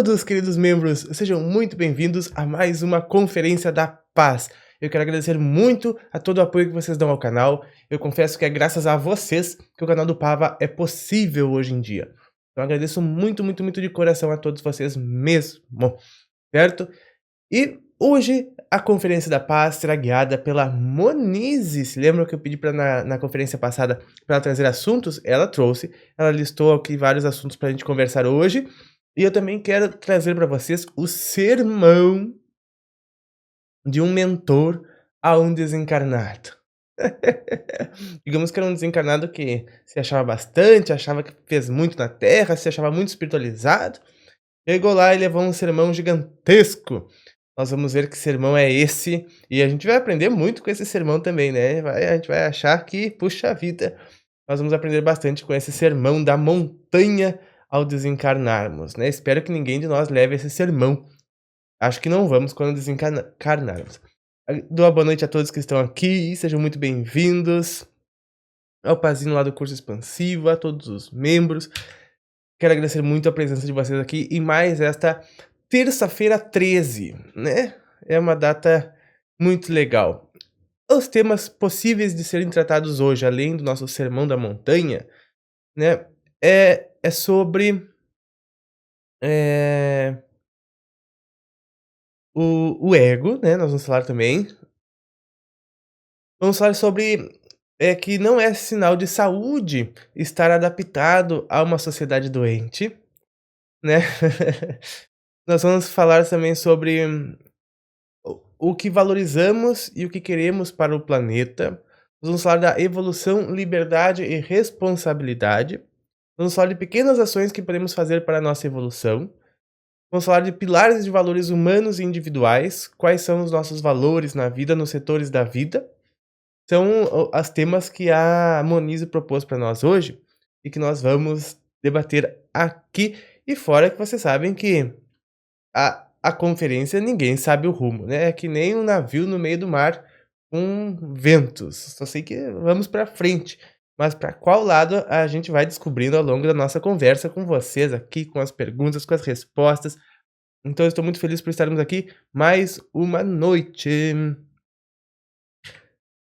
Todos, queridos membros, sejam muito bem-vindos a mais uma Conferência da Paz. Eu quero agradecer muito a todo o apoio que vocês dão ao canal. Eu confesso que é graças a vocês que o canal do Pava é possível hoje em dia. Então agradeço muito, muito, muito de coração a todos vocês mesmo, certo? E hoje a Conferência da Paz será guiada pela Monize. Se lembram que eu pedi na conferência passada para ela trazer assuntos? Ela trouxe, ela listou aqui vários assuntos para a gente conversar hoje. E eu também quero trazer para vocês o sermão de um mentor a um desencarnado. Digamos que era um desencarnado que se achava bastante, achava que fez muito na Terra, se achava muito espiritualizado. Chegou lá e levou um sermão gigantesco. Nós vamos ver que sermão é esse, e a gente vai aprender muito com esse sermão também, né? A gente vai achar que, puxa vida, nós vamos aprender bastante com esse sermão da montanha ao desencarnarmos, né? Espero que ninguém de nós leve esse sermão. Acho que não vamos quando desencarnarmos. Dou uma boa noite a todos que estão aqui, sejam muito bem-vindos ao Pazinho lá do curso expansivo, a todos os membros. Quero agradecer muito a presença de vocês aqui em mais esta terça-feira 13, né? É uma data muito legal. Os temas possíveis de serem tratados hoje, além do nosso sermão da montanha, né? É sobre o ego, né? Nós vamos falar também. Vamos falar sobre que não é sinal de saúde estar adaptado a uma sociedade doente, né? Nós vamos falar também sobre o que valorizamos e o que queremos para o planeta. Nós vamos falar da evolução, liberdade e responsabilidade. Vamos falar de pequenas ações que podemos fazer para a nossa evolução. Vamos falar de pilares de valores humanos e individuais. Quais são os nossos valores na vida, nos setores da vida. São os temas que a Monize propôs para nós hoje e que nós vamos debater aqui. E fora que vocês sabem que a conferência ninguém sabe o rumo, né? É que nem um navio no meio do mar com ventos. Só sei que vamos para frente. Mas para qual lado a gente vai descobrindo ao longo da nossa conversa com vocês aqui, com as perguntas, com as respostas. Então eu estou muito feliz por estarmos aqui mais uma noite.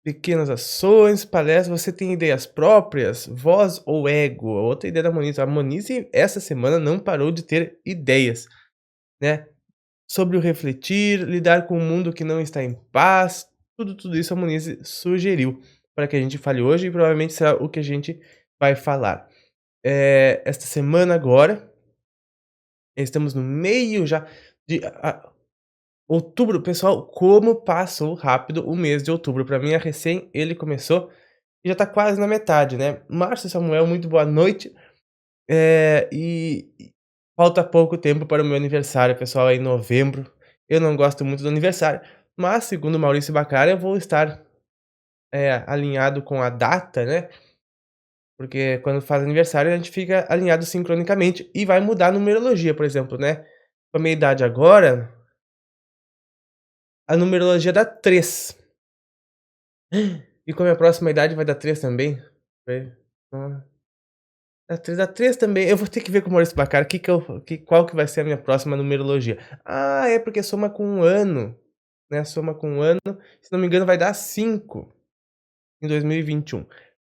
Pequenas ações, palestras, você tem ideias próprias? Voz ou ego? Outra ideia da Monize. A Monize essa semana não parou de ter ideias, né? Sobre o refletir, lidar com um mundo que não está em paz, tudo isso a Monize sugeriu para que a gente fale hoje e provavelmente será o que a gente vai falar. Esta semana agora, estamos no meio já de outubro. Pessoal, como passou rápido o mês de outubro. Para mim, ele começou e já tá quase na metade, né? Márcio Samuel, muito boa noite. E falta pouco tempo para o meu aniversário, pessoal, é em novembro. Eu não gosto muito do aniversário, mas segundo Maurício Bacara, eu vou estar alinhado com a data, né? Porque quando faz aniversário, a gente fica alinhado sincronicamente e vai mudar a numerologia, por exemplo, né? Com a minha idade agora, a numerologia dá 3. E com a minha próxima idade vai dar 3 também? Dá 3 também. Eu vou ter que ver com o Maurício Bacara qual que vai ser a minha próxima numerologia. Ah, é porque soma com 1 ano, né, soma com 1 ano, se não me engano vai dar 5 em 2021.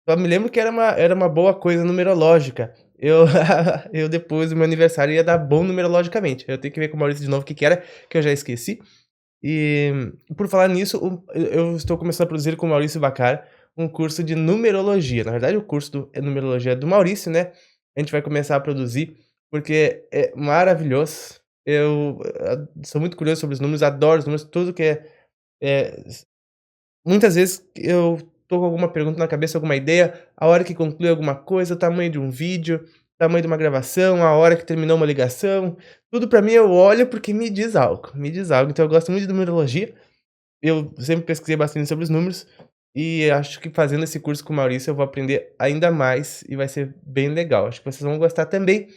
Só me lembro que era uma boa coisa numerológica. Eu depois do meu aniversário ia dar bom numerologicamente. Eu tenho que ver com o Maurício de novo o que era, que eu já esqueci. E por falar nisso, eu estou começando a produzir com o Maurício Bacara um curso de numerologia. Na verdade, o curso de numerologia é do Maurício, né? A gente vai começar a produzir, porque é maravilhoso. Eu sou muito curioso sobre os números, adoro os números, tudo que é muitas vezes eu tô com alguma pergunta na cabeça, alguma ideia, a hora que conclui alguma coisa, o tamanho de um vídeo, o tamanho de uma gravação, a hora que terminou uma ligação, tudo pra mim eu olho porque me diz algo, me diz algo. Então eu gosto muito de numerologia, eu sempre pesquisei bastante sobre os números, e acho que fazendo esse curso com o Maurício eu vou aprender ainda mais e vai ser bem legal. Acho que vocês vão gostar também.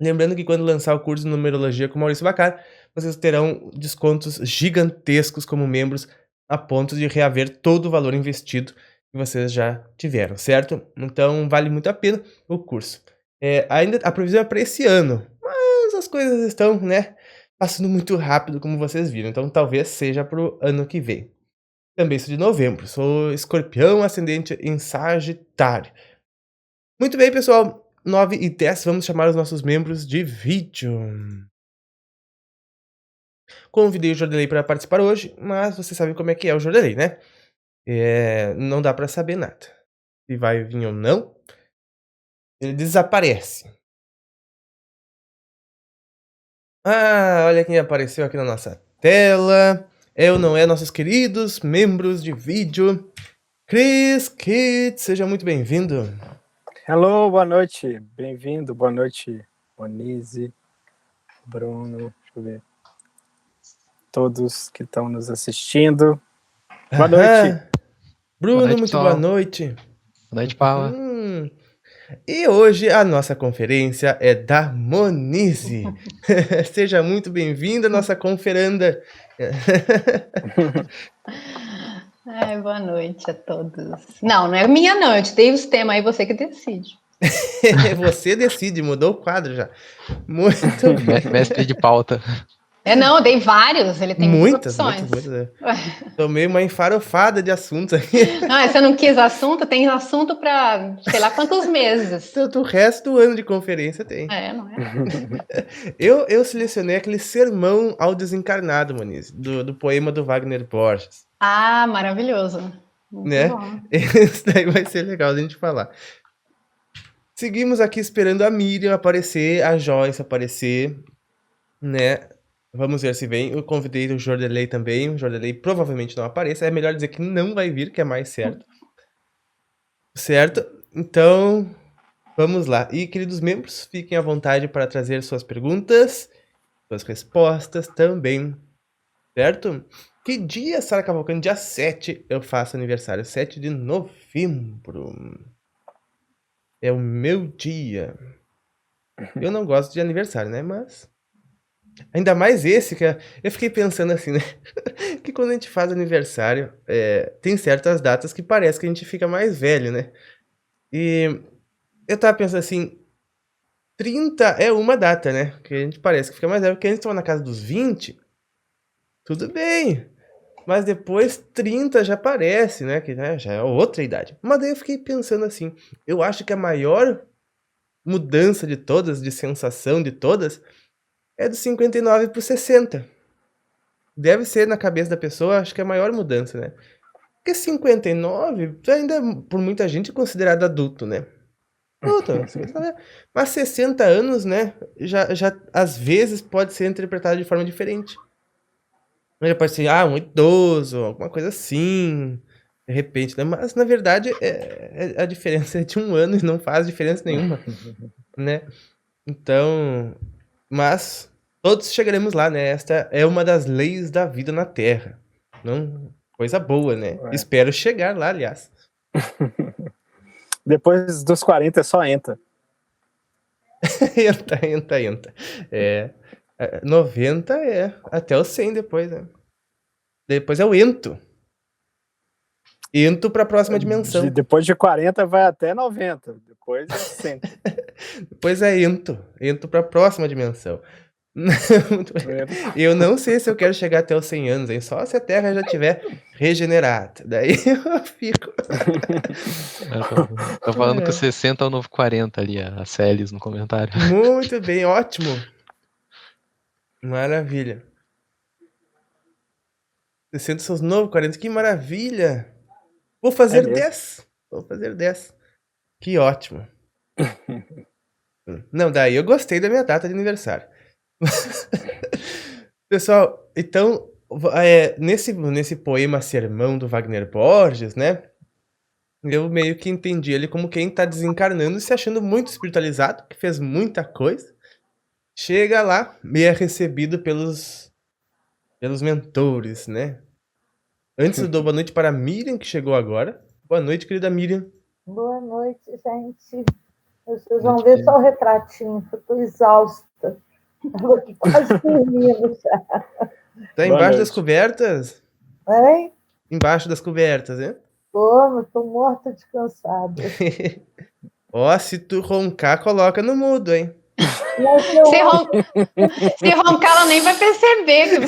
Lembrando que quando lançar o curso de numerologia com o Maurício Bacara, vocês terão descontos gigantescos como membros, a ponto de reaver todo o valor investido que vocês já tiveram, certo? Então vale muito a pena o curso. Ainda a previsão é para esse ano, mas as as coisas estão, né, passando muito rápido, como vocês viram, então talvez seja pro ano que vem. Também sou de novembro, sou escorpião, ascendente em Sagitário. Muito bem, pessoal, 9h10, vamos chamar os nossos membros de vídeo. Convidei o Jordelei para participar hoje, mas vocês sabem como é que é o Jordelei, né? Não dá para saber nada. Se vai vir ou não, ele desaparece. Ah, olha quem apareceu aqui na nossa tela. É ou não é, nossos queridos membros de vídeo. Chris Kidd, seja muito bem-vindo. Hello, boa noite. Bem-vindo, boa noite, Monize, Bruno, deixa eu ver. Todos que estão nos assistindo. Boa noite. Bruno, Boa noite, muito pessoal. boa noite. Boa noite, Paula. E hoje a nossa conferência é da Monize. Seja muito bem-vinda, nossa conferanda. Boa noite a todos. Não é minha não, eu te dei os temas aí, você que decide. Você decide, mudou o quadro já. Muito bem. Mestre de pauta. Não, eu dei vários, ele tem muitas opções. Muitas. Tomei uma enfarofada de assuntos aqui. Não, você não quis assunto, tem assunto para sei lá quantos meses. O resto do ano de conferência tem. Não é? Eu selecionei aquele sermão ao desencarnado, Monize, do poema do Wagner Borges. Ah, maravilhoso. Muito né? bom. Isso daí vai ser legal de a gente falar. Seguimos aqui esperando a Miriam aparecer, a Joyce aparecer, né? Vamos ver se vem. Eu convidei o Jordelei também. O Jordelei provavelmente não apareça. É melhor dizer que não vai vir, que é mais certo. Certo? Então, vamos lá. E, queridos membros, fiquem à vontade para trazer suas perguntas, suas respostas também. Certo? Que dia, Sara Cavalcante? Dia 7 eu faço aniversário. 7 de novembro. É o meu dia. Eu não gosto de aniversário, né? Mas... ainda mais esse, que eu fiquei pensando assim, né? Que quando a gente faz aniversário, tem certas datas que parece que a gente fica mais velho, né? E eu tava pensando assim, 30 é uma data, né? Que a gente parece que fica mais velho, porque a gente tava na casa dos 20, tudo bem. Mas depois 30 já parece, né? Que né, já é outra idade. Mas daí eu fiquei pensando assim, eu acho que a maior mudança de todas, de sensação de todas, é dos 59 pro 60. Deve ser na cabeça da pessoa, acho que é a maior mudança, né? Porque 59 ainda, por muita gente, é considerado adulto, né? Adulto, mas 60 anos, né? Já às vezes pode ser interpretado de forma diferente. Já pode ser, um idoso, alguma coisa assim, de repente, né? Mas, na verdade, a diferença é de um ano e não faz diferença nenhuma, né? Então, mas todos chegaremos lá, né? Esta é uma das leis da vida na Terra. Não, coisa boa, né? Espero chegar lá, aliás. Depois dos 40 só entra. Entra. 90 até o 100 depois, né? Depois é o ento. Ento pra próxima dimensão. Depois de 40 vai até 90. Depois é 100. Depois é ento. Ento pra próxima dimensão. Eu não sei se eu quero chegar até os 100 anos, hein? Só se a Terra já tiver regenerada. Daí eu fico... Tô falando que o 60 é o novo 40 ali, a Celis no comentário. Muito bem, ótimo. Maravilha. 60 são os novos 40, que maravilha. Vou fazer 10. Vou fazer 10. Que ótimo. Não, daí eu gostei da minha data de aniversário. Pessoal, então, nesse poema Sermão do Wagner Borges, né? Eu meio que entendi ele como quem tá desencarnando e se achando muito espiritualizado, que fez muita coisa. Chega lá e é recebido pelos mentores, né? Antes eu dou boa noite para a Miriam, que chegou agora. Boa noite, querida Miriam. Boa noite, gente. Vocês vão ver só o retratinho, eu tô exausta. Estava aqui quase dormindo já. Tá embaixo das cobertas? Hein? Embaixo das cobertas, né? Tô morta de cansada. Ó, se tu roncar, coloca no mudo, hein? Mas eu, Se roncar, ela nem vai perceber.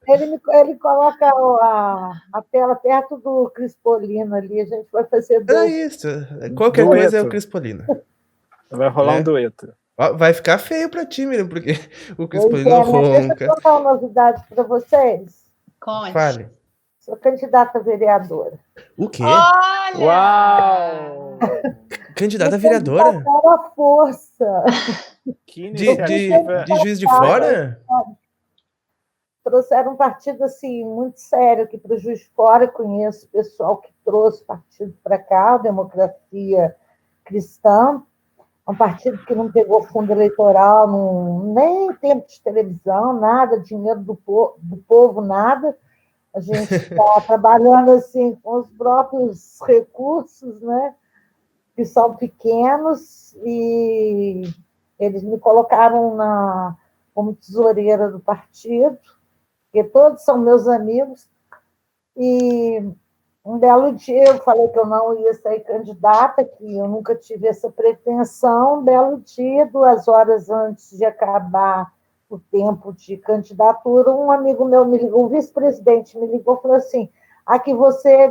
ele coloca a tela perto do Crispolino ali, a gente vai fazer É dois. isso. Qualquer coisa é o Dueto. Crispolino. Vai rolar Né? um dueto. Ó, vai ficar feio pra ti, Miriam, porque o Pois Crispolino é, mas deixa ronca. eu contar uma novidade para vocês. Conte. Fale. Sou candidata a vereadora. O quê? Olha! Uau! Candidata a vereadora? Candidatar à força. Que De iniciativa. Juiz de Fora? Trouxeram um partido assim, muito sério aqui para o Juiz de Fora. Eu conheço o pessoal que trouxe o partido para cá, a Democracia Cristã. Um partido que não pegou fundo eleitoral, nem tempo de televisão, nada, dinheiro do povo, nada. A gente está trabalhando assim com os próprios recursos, né, que são pequenos, e eles me colocaram como tesoureira do partido, porque todos são meus amigos, e um belo dia eu falei que eu não ia sair candidata, que eu nunca tive essa pretensão. Um belo dia, 2 horas antes de acabar o tempo de candidatura, um amigo meu me ligou, um vice-presidente me ligou e falou assim: aqui você é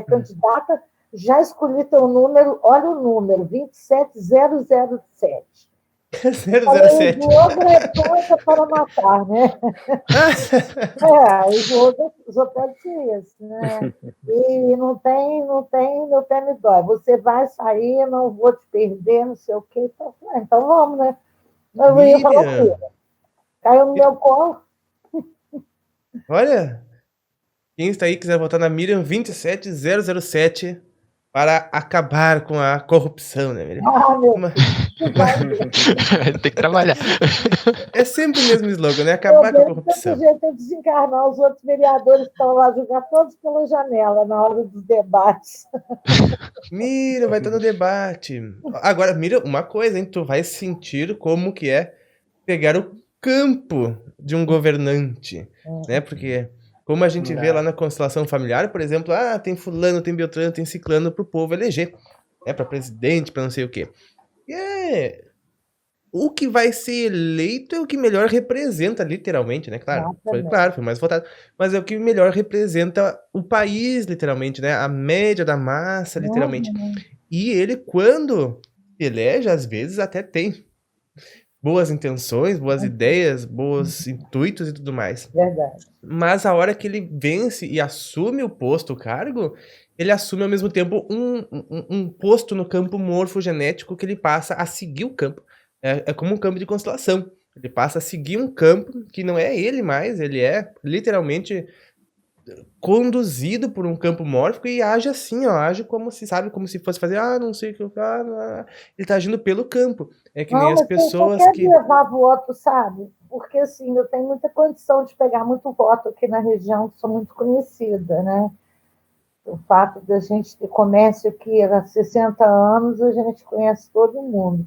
candidata, já escolhi teu número, olha o número, 27007. 007. O jogo é conta para matar, né? O jogo só pode ser isso, né? E não tem, meu pé me dói. Você vai sair, não vou te perder, não sei o quê. Então vamos, né? Eu ia falar o quê? Miriam, Caiu no meu colo. olha, quem está aí quiser votar na Miriam 27007 para acabar com a corrupção, né, Miriam? Ah, meu Uma- Tem que trabalhar. É sempre o mesmo slogan, né? Acabar com a Deus, corrupção. tanto jeito de desencarnar. Os outros vereadores estão lá jogar todos pela janela na hora dos debates. Miriam, vai estar no debate. Agora, Miriam, uma coisa, hein? Tu vai sentir como que é pegar o campo de um governante, né? Porque, como a gente vê lá na constelação familiar, por exemplo, tem fulano, tem beltrano, tem ciclano pro povo eleger, né? Pra presidente, pra não sei o quê. E o que vai ser eleito é o que melhor representa, literalmente, né? Claro, foi mais votado. Mas é o que melhor representa o país, literalmente, né? A média da massa, literalmente. E ele, quando elege, às vezes até tem boas intenções, boas ideias, bons intuitos e tudo mais. Verdade. Mas a hora que ele vence e assume o posto, o cargo, ele assume ao mesmo tempo um posto no campo morfogenético que ele passa a seguir o campo. É como um campo de constelação. Ele passa a seguir um campo que não é ele mais, ele é literalmente conduzido por um campo mórfico e age assim, ó, age como se, sabe, como se fosse fazer, não sei o que eu ele tá agindo pelo campo. É que nem as pessoas quer que... levar voto, sabe? Porque, assim, eu tenho muita condição de pegar muito voto aqui na região, que sou muito conhecida, né? O fato de a gente ter comércio aqui há 60 anos, a gente conhece todo mundo.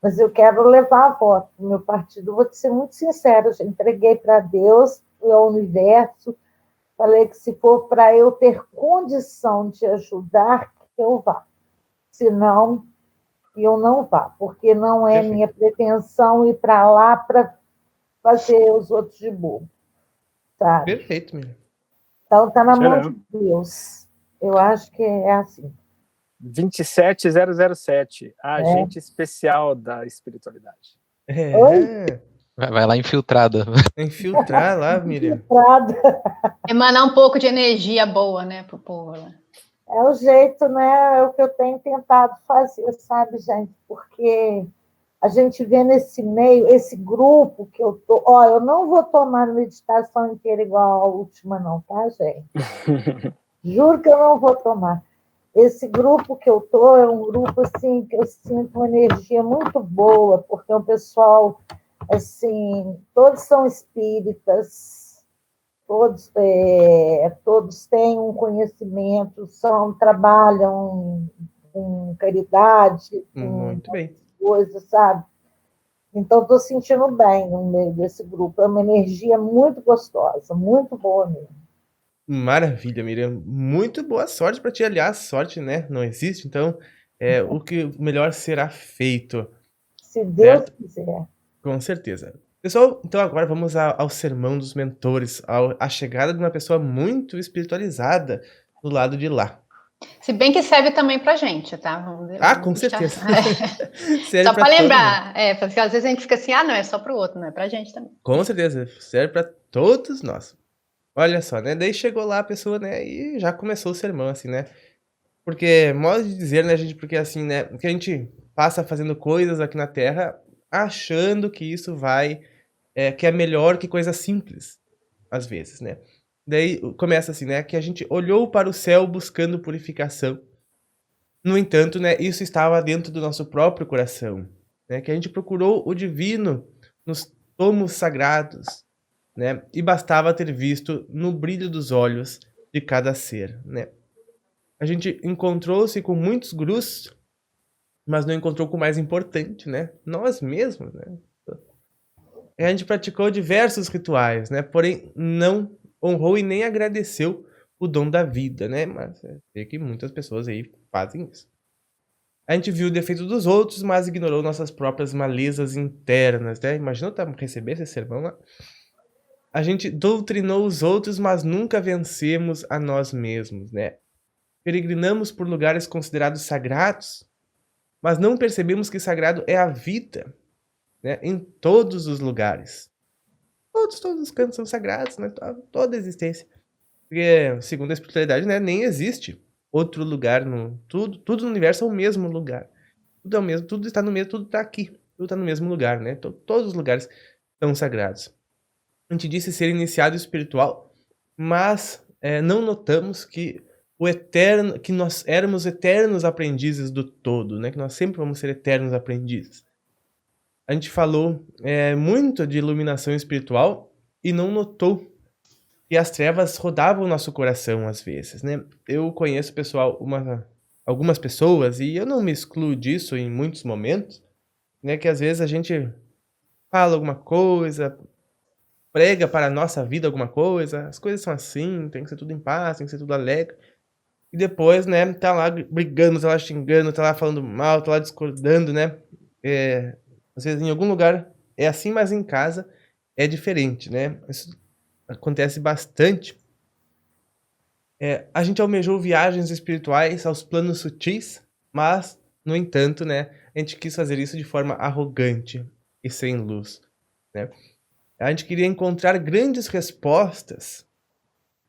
Mas eu quero levar voto do meu partido. Vou te ser muito sincera, eu já entreguei para Deus e ao universo. Falei que se for para eu ter condição de ajudar, que eu vá. Senão, eu não vá, porque não é minha pretensão ir para lá para fazer os outros de bobo, sabe? Perfeito, Miriam. Então, está na mão de Deus. Eu acho que é assim. 27007, agente especial da espiritualidade. Vai lá infiltrada. Infiltrar lá, Miriam. Emanar um pouco de energia boa, né, pro povo lá. É o jeito, né? É o que eu tenho tentado fazer, sabe, gente? Porque a gente vê nesse meio, esse grupo que eu tô... eu não vou tomar meditação inteira igual a última, não, tá, gente? Juro que eu não vou tomar. Esse grupo que eu tô é um grupo, assim, que eu sinto uma energia muito boa, porque é um pessoal, assim, todos são espíritas, todos têm um conhecimento, trabalham com caridade, Muito bem. Coisas, sabe? Então, estou sentindo bem no meio desse grupo. É uma energia muito gostosa, muito boa mesmo. Maravilha, Miriam. Muito boa sorte para ti. Aliás, sorte, né? Não existe, então o que melhor será feito, Se Deus certo? quiser. Com certeza. Pessoal, então agora vamos ao sermão dos mentores, à chegada de uma pessoa muito espiritualizada do lado de lá. Se bem que serve também pra gente, tá? Com deixar. certeza. Serve Só pra para todo mundo. lembrar, porque às vezes a gente fica assim, não, é só pro outro, não é pra gente também. Com certeza, serve pra todos nós. Olha só, né? Daí chegou lá a pessoa, né? E já começou o sermão, assim, né? Porque, modo de dizer, né, gente? Porque assim, né? Que a gente passa fazendo coisas aqui na Terra achando que isso vai, que é melhor que coisa simples, às vezes, né? Daí começa assim, né? Que a gente olhou para o céu buscando purificação. No entanto, né? Isso estava dentro do nosso próprio coração, né? Que a gente procurou o divino nos tomos sagrados, né? E bastava ter visto no brilho dos olhos de cada ser, né? A gente encontrou-se com muitos gurus, mas não encontrou com o mais importante, né? Nós mesmos, né? A gente praticou diversos rituais, né? Porém, não honrou e nem agradeceu o dom da vida, né? Mas sei que muitas pessoas aí fazem isso. A gente viu o defeito dos outros, mas ignorou nossas próprias malezas internas, né? Imagina eu receber esse sermão lá. A gente doutrinou os outros, mas nunca vencemos a nós mesmos, né? Peregrinamos por lugares considerados sagrados, mas não percebemos que sagrado é a vida, né? Em todos os lugares. Todos os cantos são sagrados, né? Toda a existência. Porque, segundo a espiritualidade, né, nem existe outro lugar tudo no universo é o mesmo lugar. Tudo é o mesmo, tudo está no mesmo, tudo está aqui. Tudo está no mesmo lugar, né? Todos os lugares são sagrados. A gente disse ser iniciado espiritual, mas não notamos que que nós éramos eternos aprendizes do todo, né? Que nós sempre vamos ser eternos aprendizes. A gente falou muito de iluminação espiritual e não notou que as trevas rodavam o nosso coração às vezes, né? Eu conheço, pessoal, algumas pessoas, e eu não me excluo disso em muitos momentos, né? Que às vezes a gente fala alguma coisa, prega para a nossa vida alguma coisa, as coisas são assim, tem que ser tudo em paz, tem que ser tudo alegre. E depois, né, tá lá brigando, tá lá xingando, tá lá falando mal, tá lá discordando, né? Às vezes em algum lugar é assim, mas em casa é diferente, né? Isso acontece bastante. A gente almejou viagens espirituais aos planos sutis, mas, no entanto, né, a gente quis fazer isso de forma arrogante e sem luz, né? A gente queria encontrar grandes respostas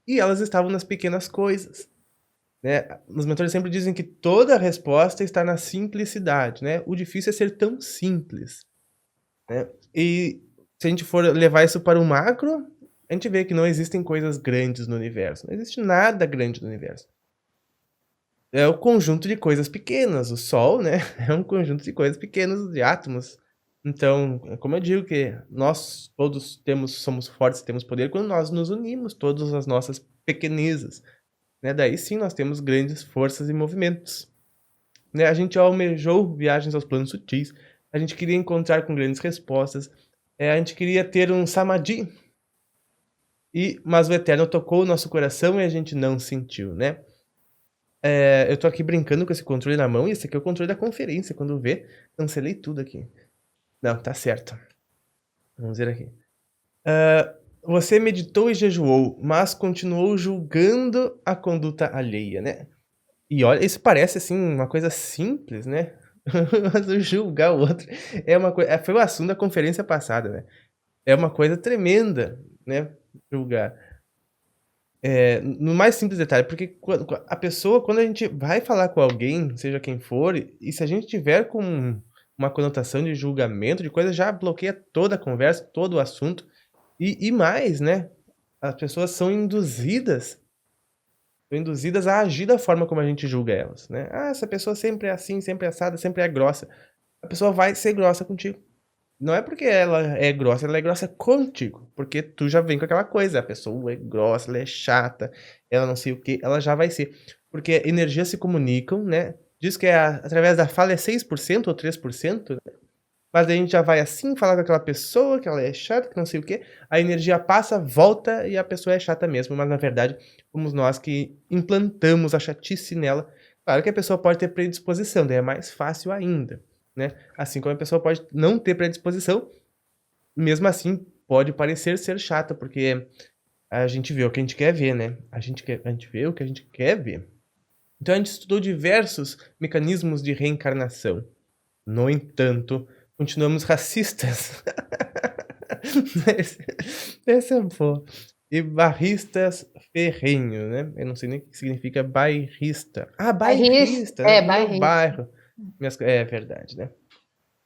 e elas estavam nas pequenas coisas, né? Os mentores sempre dizem que toda resposta está na simplicidade, né? O difícil é ser tão simples, né? E se a gente for levar isso para o macro, a gente vê que não existem coisas grandes no universo. Não existe nada grande no universo. É o conjunto de coisas pequenas. O Sol, né? É um conjunto de coisas pequenas, de átomos. Então, como eu digo que nós todos somos fortes, temos poder quando nós nos unimos, todas as nossas pequenezas, né? Daí sim nós temos grandes forças e movimentos, né? A gente almejou viagens aos planos sutis, a gente queria encontrar com grandes respostas, a gente queria ter um samadhi, mas o Eterno tocou o nosso coração e a gente não sentiu, né? Eu tô aqui brincando com esse controle na mão e esse aqui é o controle da conferência. Quando vê, cancelei tudo aqui. Não, tá certo. Vamos ver aqui. Você meditou e jejuou, mas continuou julgando a conduta alheia, né? E olha, isso parece assim uma coisa simples, né? Mas julgar o outro é uma coisa. Foi o assunto da conferência passada, né? É uma coisa tremenda, né? Julgar. No mais simples detalhe, porque a pessoa, quando a gente vai falar com alguém, seja quem for, e se a gente tiver com uma conotação de julgamento, de coisa, já bloqueia toda a conversa, todo o assunto. E mais, né? As pessoas são induzidas a agir da forma como a gente julga elas, né? Essa pessoa sempre é assim, sempre é assada, sempre é grossa. A pessoa vai ser grossa contigo. Não é porque ela é grossa contigo. Porque tu já vem com aquela coisa. A pessoa é grossa, ela é chata, ela não sei o que, ela já vai ser. Porque energias se comunicam, né? Diz que através da fala é 6% ou 3%, né? Mas daí a gente já vai assim falar com aquela pessoa, que ela é chata, que não sei o que. A energia passa, volta e a pessoa é chata mesmo. Mas na verdade, fomos nós que implantamos a chatice nela Claro que a pessoa pode ter predisposição, daí é mais fácil ainda, né? Assim como a pessoa pode não ter predisposição, mesmo assim pode parecer ser chata, porque a gente vê o que a gente quer ver, né? A gente vê o que a gente quer ver. Então a gente estudou diversos mecanismos de reencarnação. No entanto, continuamos racistas. Esse é bom. E barristas ferrenhos, né? Eu não sei nem o que significa bairrista. Ah, bairrista, né? Meu bairrista. bairro. É verdade, né?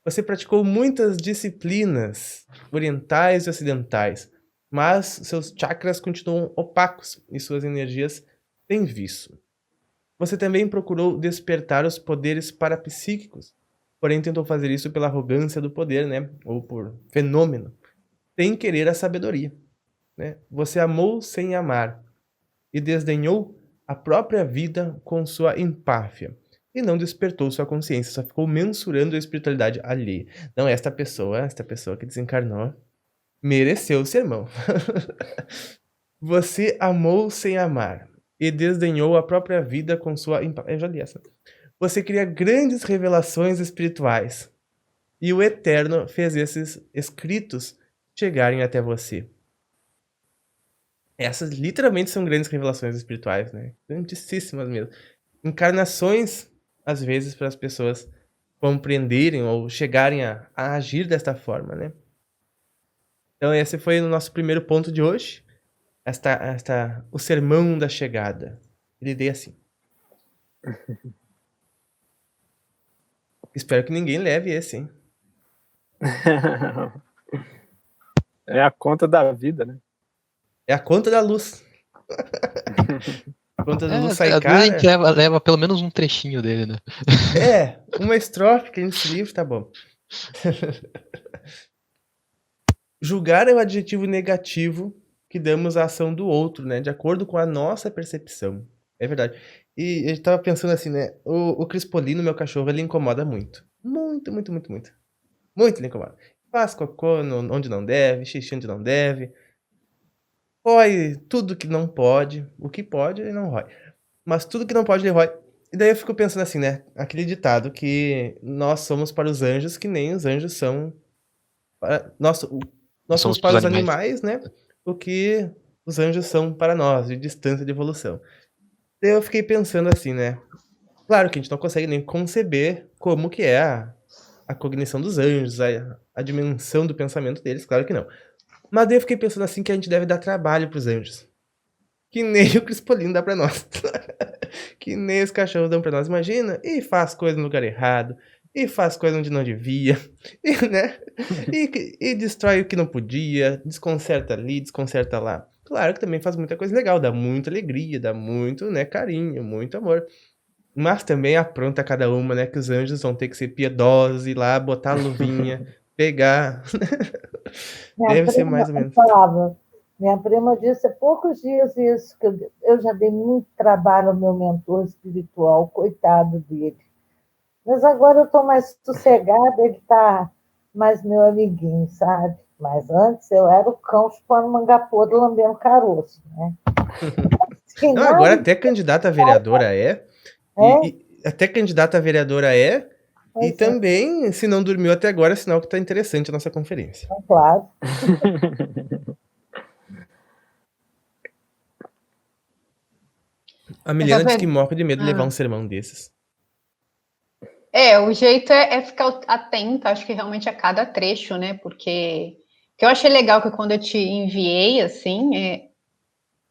Você praticou muitas disciplinas orientais e ocidentais, mas seus chakras continuam opacos e suas energias têm vício. Você também procurou despertar os poderes parapsíquicos, porém tentou fazer isso pela arrogância do poder, né? Ou por fenômeno, sem querer a sabedoria, né? Você amou sem amar e desdenhou a própria vida com sua empáfia e não despertou sua consciência, só ficou mensurando a espiritualidade alheia. Não, esta pessoa que desencarnou mereceu o sermão. Você amou sem amar e desdenhou a própria vida com sua empáfia. Eu já li essa. Você cria grandes revelações espirituais e o Eterno fez esses escritos chegarem até você. Essas literalmente são grandes revelações espirituais, né? Grandíssimas mesmo. Encarnações, às vezes, para as pessoas compreenderem ou chegarem a agir desta forma, né? Então esse foi o nosso primeiro ponto de hoje. O sermão da chegada. Ele dei assim. Espero que ninguém leve esse, hein? É a conta da vida, né? É a conta da luz. A conta da luz sai Às vezes a gente cara. leva pelo menos um trechinho dele, né? É, uma estrofe que nesse livro tá bom. Julgar é o adjetivo negativo que damos à ação do outro, né? De acordo com a nossa percepção. É verdade. E eu tava pensando assim, né? O Crispolino, meu cachorro, ele incomoda muito. Muito, muito, muito, muito. Muito ele incomoda. Faz cocô onde não deve, xixi onde não deve. Rói tudo que não pode. O que pode, ele não rói. Mas tudo que não pode, ele rói. E daí eu fico pensando assim, né? Aquele ditado que nós somos para os anjos que nem os anjos são para... Nós somos para os animais, né? O que os anjos são para nós, de distância de evolução. Daí eu fiquei pensando assim, né? Claro que a gente não consegue nem conceber como que é a cognição dos anjos, a dimensão do pensamento deles, claro que não. Mas daí eu fiquei pensando assim que a gente deve dar trabalho pros anjos. Que nem o Crispolino dá pra nós. Que nem os cachorros dão pra nós, imagina? E faz coisa no lugar errado. E faz coisa onde não devia. E, né? E destrói o que não podia. Desconcerta ali, desconcerta lá. Claro que também faz muita coisa legal. Dá muita alegria, dá muito, né, carinho, muito amor. Mas também apronta cada uma, né? Que os anjos vão ter que ser piedosos, ir lá, botar a luvinha, pegar. Deve ser mais ou menos. Minha prima disse há poucos dias isso, que eu já dei muito trabalho ao meu mentor espiritual, coitado dele. Mas agora eu estou mais sossegada, ele está mais meu amiguinho, sabe? Mas antes eu era o cão chupando manga podre, lambendo caroço, né? Assim, não, agora até candidata a vereadora até candidata a vereadora e também, se não dormiu até agora, é sinal que está interessante a nossa conferência. Claro. A Miliana diz que morre de medo de levar um sermão desses. O jeito é ficar atento, acho que realmente a cada trecho, né? Porque o que eu achei legal que quando eu te enviei, assim,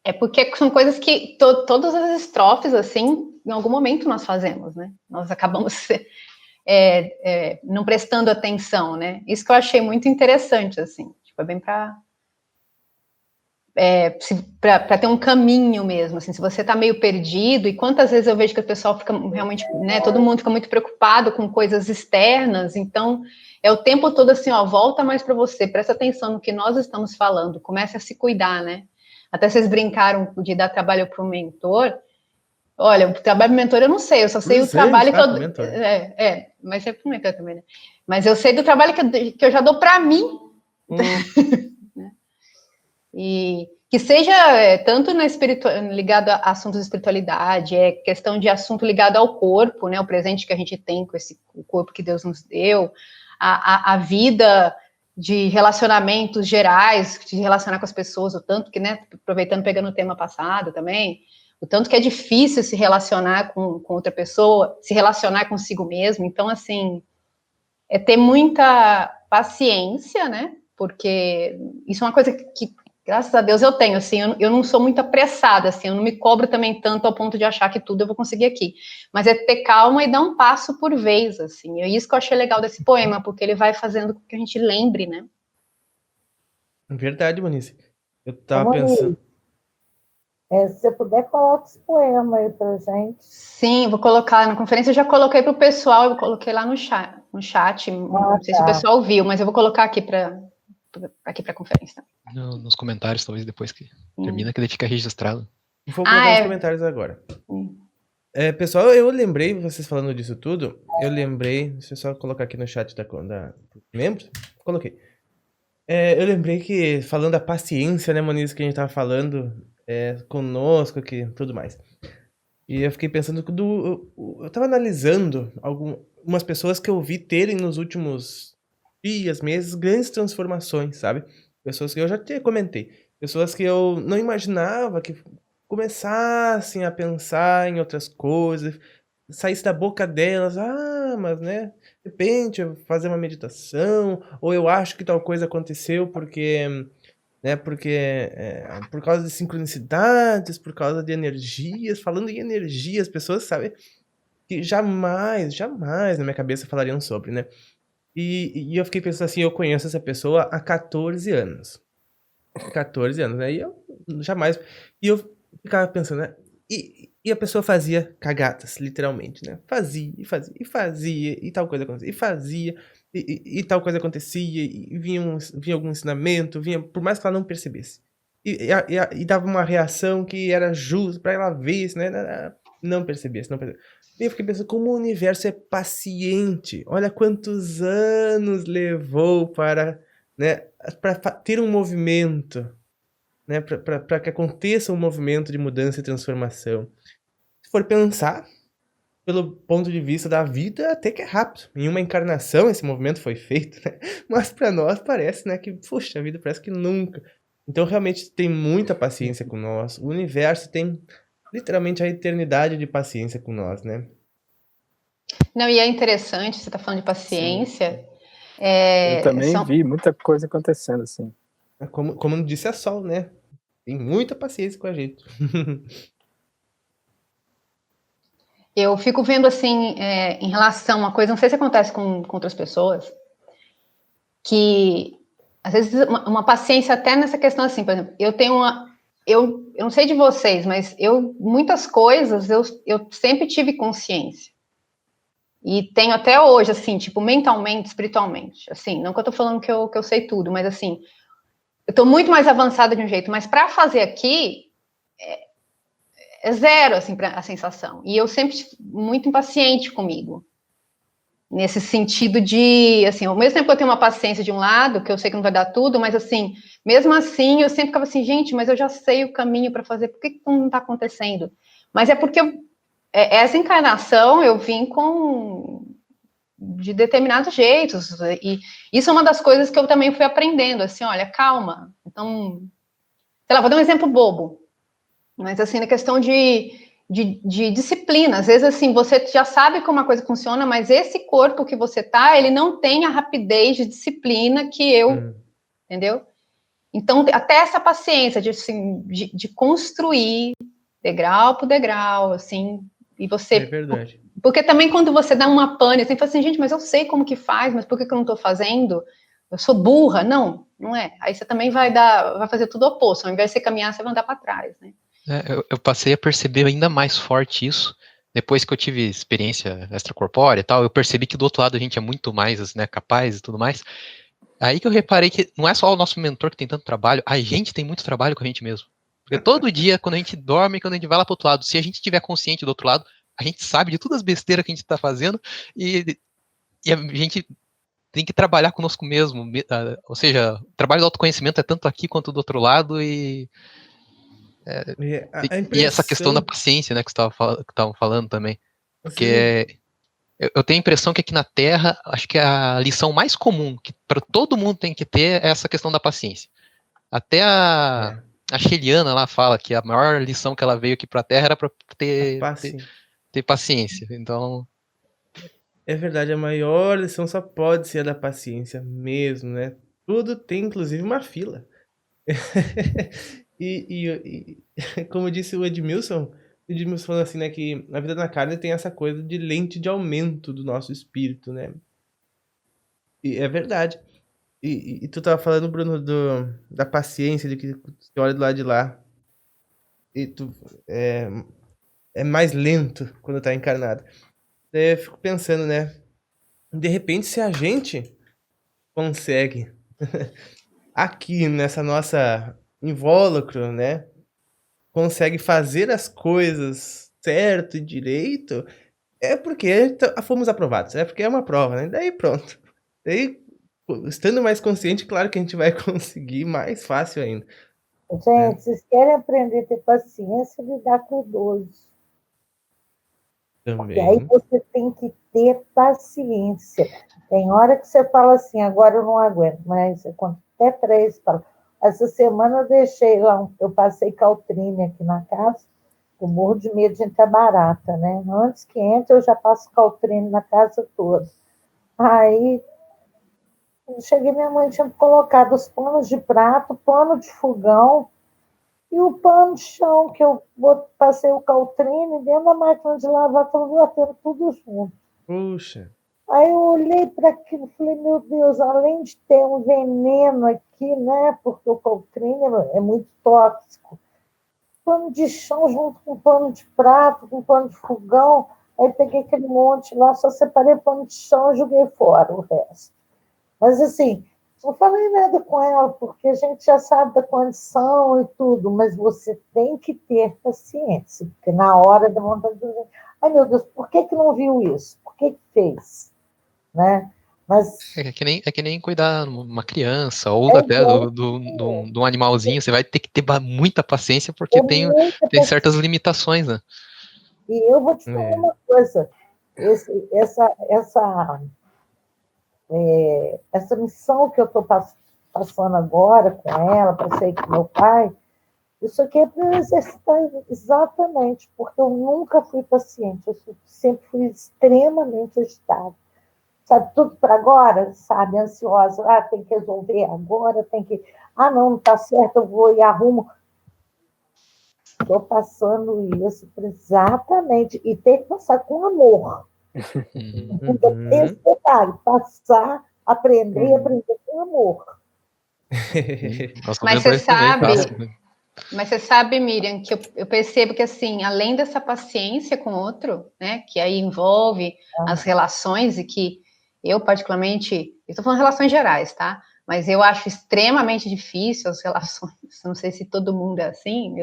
é porque são coisas que todas as estrofes, assim, em algum momento nós fazemos, né? Nós acabamos não prestando atenção, né? Isso que eu achei muito interessante, assim, tipo, é bem para ter um caminho mesmo, assim, se você tá meio perdido, e quantas vezes eu vejo que o pessoal fica realmente, né, todo mundo fica muito preocupado com coisas externas, então é o tempo todo assim, ó, volta mais para você, presta atenção no que nós estamos falando, comece a se cuidar, né? Até vocês brincaram de dar trabalho para o mentor. Olha, o trabalho do mentor eu não sei, eu só sei o trabalho que eu... Mentor. Mas é para o mentor também, né? Mas eu sei do trabalho que eu já dou para mim. E que seja tanto ligado a assuntos de espiritualidade, questão de assunto ligado ao corpo, né, o presente que a gente tem com o corpo que Deus nos deu, a vida de relacionamentos gerais, de relacionar com as pessoas, o tanto que, né, aproveitando, pegando o tema passado também, o tanto que é difícil se relacionar com outra pessoa, se relacionar consigo mesmo. Então, assim, é ter muita paciência, né, porque isso é uma coisa que graças a Deus eu tenho, assim, eu não sou muito apressada, assim, eu não me cobro também tanto ao ponto de achar que tudo eu vou conseguir aqui, mas é ter calma e dar um passo por vez, assim, é isso que eu achei legal desse poema, porque ele vai fazendo com que a gente lembre, né? Verdade, Monize. Eu tava pensando... se você puder, coloca esse poema aí pra gente. Sim, vou colocar na conferência, eu já coloquei pro pessoal, eu coloquei lá no chat, não sei se o pessoal viu, mas eu vou colocar aqui para a conferência. Nos comentários, talvez depois que termina, que ele fica registrado. Vou colocar nos comentários agora. Pessoal, eu lembrei, vocês falando disso tudo, deixa eu só colocar aqui no chat da membros, coloquei. Eu lembrei que, falando da paciência, né, Moniz, que a gente tava falando conosco aqui, tudo mais. E eu fiquei pensando, eu tava analisando algumas pessoas que eu vi terem nos últimos dias, meses, grandes transformações, sabe? Pessoas que eu já te comentei. Pessoas que eu não imaginava que começassem a pensar em outras coisas, saísse da boca delas, mas, né, de repente eu vou fazer uma meditação, ou eu acho que tal coisa aconteceu porque, né, por causa de sincronicidades, por causa de energias, falando em energias, pessoas, sabe, que jamais na minha cabeça falariam sobre, né? E eu fiquei pensando assim, eu conheço essa pessoa há 14 anos. 14 anos, né? E eu jamais... E eu ficava pensando, né? E a pessoa fazia cagadas, literalmente, né? Fazia, e tal coisa acontecia. E fazia, e tal coisa acontecia, e vinha algum ensinamento, por mais que ela não percebesse. E dava uma reação que era justa pra ela ver isso, né? Não percebesse. E eu fiquei pensando, como o universo é paciente. Olha quantos anos levou para, né, para ter um movimento, né, para que aconteça um movimento de mudança e transformação. Se for pensar, pelo ponto de vista da vida, até que é rápido. Em uma encarnação esse movimento foi feito, né? Mas para nós parece, né, que, puxa, a vida parece que nunca. Então realmente tem muita paciência com nós. O universo tem literalmente a eternidade de paciência com nós, né? Não, e é interessante, você está falando de paciência. Eu também vi muita coisa acontecendo, assim. Como disse a Sol, né? Tem muita paciência com a gente. Eu fico vendo, assim, em relação a uma coisa, não sei se acontece com outras pessoas, que, às vezes, uma paciência até nessa questão, assim, por exemplo, eu tenho eu não sei de vocês, mas muitas coisas, eu sempre tive consciência. E tenho até hoje, assim, tipo, mentalmente, espiritualmente, assim, não que eu tô falando que eu sei tudo, mas, assim, eu tô muito mais avançada de um jeito, mas para fazer aqui, é zero, assim, a sensação. E eu sempre muito impaciente comigo, nesse sentido de, assim, ao mesmo tempo que eu tenho uma paciência de um lado, que eu sei que não vai dar tudo, mas, assim, mesmo assim, eu sempre ficava assim, gente, mas eu já sei o caminho para fazer, por que não tá acontecendo? Mas é porque essa encarnação eu vim de determinados jeitos, e isso é uma das coisas que eu também fui aprendendo, assim, olha, calma. Então, sei lá, vou dar um exemplo bobo, mas assim, na questão de disciplina, às vezes assim, você já sabe como a coisa funciona, mas esse corpo que você tá, ele não tem a rapidez de disciplina que eu, entendeu? Então, até essa paciência de, assim, de construir degrau por degrau, assim, e você... É verdade. Porque também quando você dá uma pane, você fala assim, gente, mas eu sei como que faz, mas por que eu não tô fazendo? Eu sou burra. Não, não é. Aí você também vai fazer tudo o oposto. Ao invés de você caminhar, você vai andar para trás, né? Eu passei a perceber ainda mais forte isso, depois que eu tive experiência extracorpórea e tal, eu percebi que do outro lado a gente é muito mais, né, capaz e tudo mais. Aí que eu reparei que não é só o nosso mentor que tem tanto trabalho, a gente tem muito trabalho com a gente mesmo. Porque todo dia, quando a gente dorme, quando a gente vai lá pro outro lado, se a gente estiver consciente do outro lado, a gente sabe de todas as besteiras que a gente tá fazendo e a gente tem que trabalhar conosco mesmo, ou seja, o trabalho do autoconhecimento é tanto aqui quanto do outro lado, e essa questão da paciência, né, que estavam falando também, porque eu tenho a impressão que aqui na Terra, acho que a lição mais comum que para todo mundo tem que ter é essa questão da paciência. Até a Sheliana lá fala que a maior lição que ela veio aqui para a Terra era para ter paciência. Então, é verdade, a maior lição só pode ser a da paciência mesmo, né? Tudo tem, inclusive, uma fila. e como disse o Edmilson falou assim, né, que a vida na carne tem essa coisa de lente de aumento do nosso espírito, né? E é verdade. E tu tava falando, Bruno, da paciência, de que você olha do lado de lá e tu é mais lento quando tá encarnado. Daí eu fico pensando, né? De repente, se a gente consegue aqui nessa nossa invólucro, né? Consegue fazer as coisas certo e direito, é porque fomos aprovados, é porque é uma prova, né? Daí pronto. Daí, estando mais consciente, claro que a gente vai conseguir mais fácil ainda. Gente, vocês querem aprender a ter paciência e lidar com o idoso. Também. E aí você tem que ter paciência. Tem hora que você fala assim, agora eu não aguento, mas eu conto até 3, falo. Essa semana eu deixei lá, eu passei Caltrine aqui na casa, eu morro de medo de entrar barata, né? Antes que entre, eu já passo Caltrine na casa toda. Aí, eu cheguei, minha mãe tinha colocado os panos de prato, pano de fogão, e o pano de chão, que eu passei o Caltrine dentro da máquina de lavar, estava batendo tudo junto. Puxa. Aí eu olhei para aquilo e falei, meu Deus, além de ter um veneno aqui, né? Porque o Caltrine é muito tóxico. Pano de chão junto com pano de prato, com pano de fogão. Aí peguei aquele monte lá, só separei pano de chão e joguei fora o resto. Mas assim, não falei nada com ela, porque a gente já sabe da condição e tudo, mas você tem que ter paciência, porque na hora da vontade de dizer, ai meu Deus, por que não viu isso? Por que fez? Né? Mas é que nem cuidar de uma criança ou até de um animalzinho. Você vai ter que ter muita paciência porque tem certas limitações, né? E eu vou te falar uma coisa, essa missão que eu estou passando agora com ela, passei com meu pai, isso aqui é para eu exercitar exatamente, porque eu nunca fui paciente, eu sempre fui extremamente agitada. Sabe, tudo para agora, sabe, ansiosa, tem que resolver agora, tem que, não está certo, eu vou e arrumo. Estou passando isso exatamente, e tem que passar com amor. Esse detalhe, passar, aprender e aprender com amor. Mas você sabe, Miriam, que eu percebo que, assim, além dessa paciência com o outro, né, que aí envolve as relações, e que eu, particularmente, eu estou falando relações gerais, tá? Mas eu acho extremamente difícil as relações, não sei se todo mundo é assim,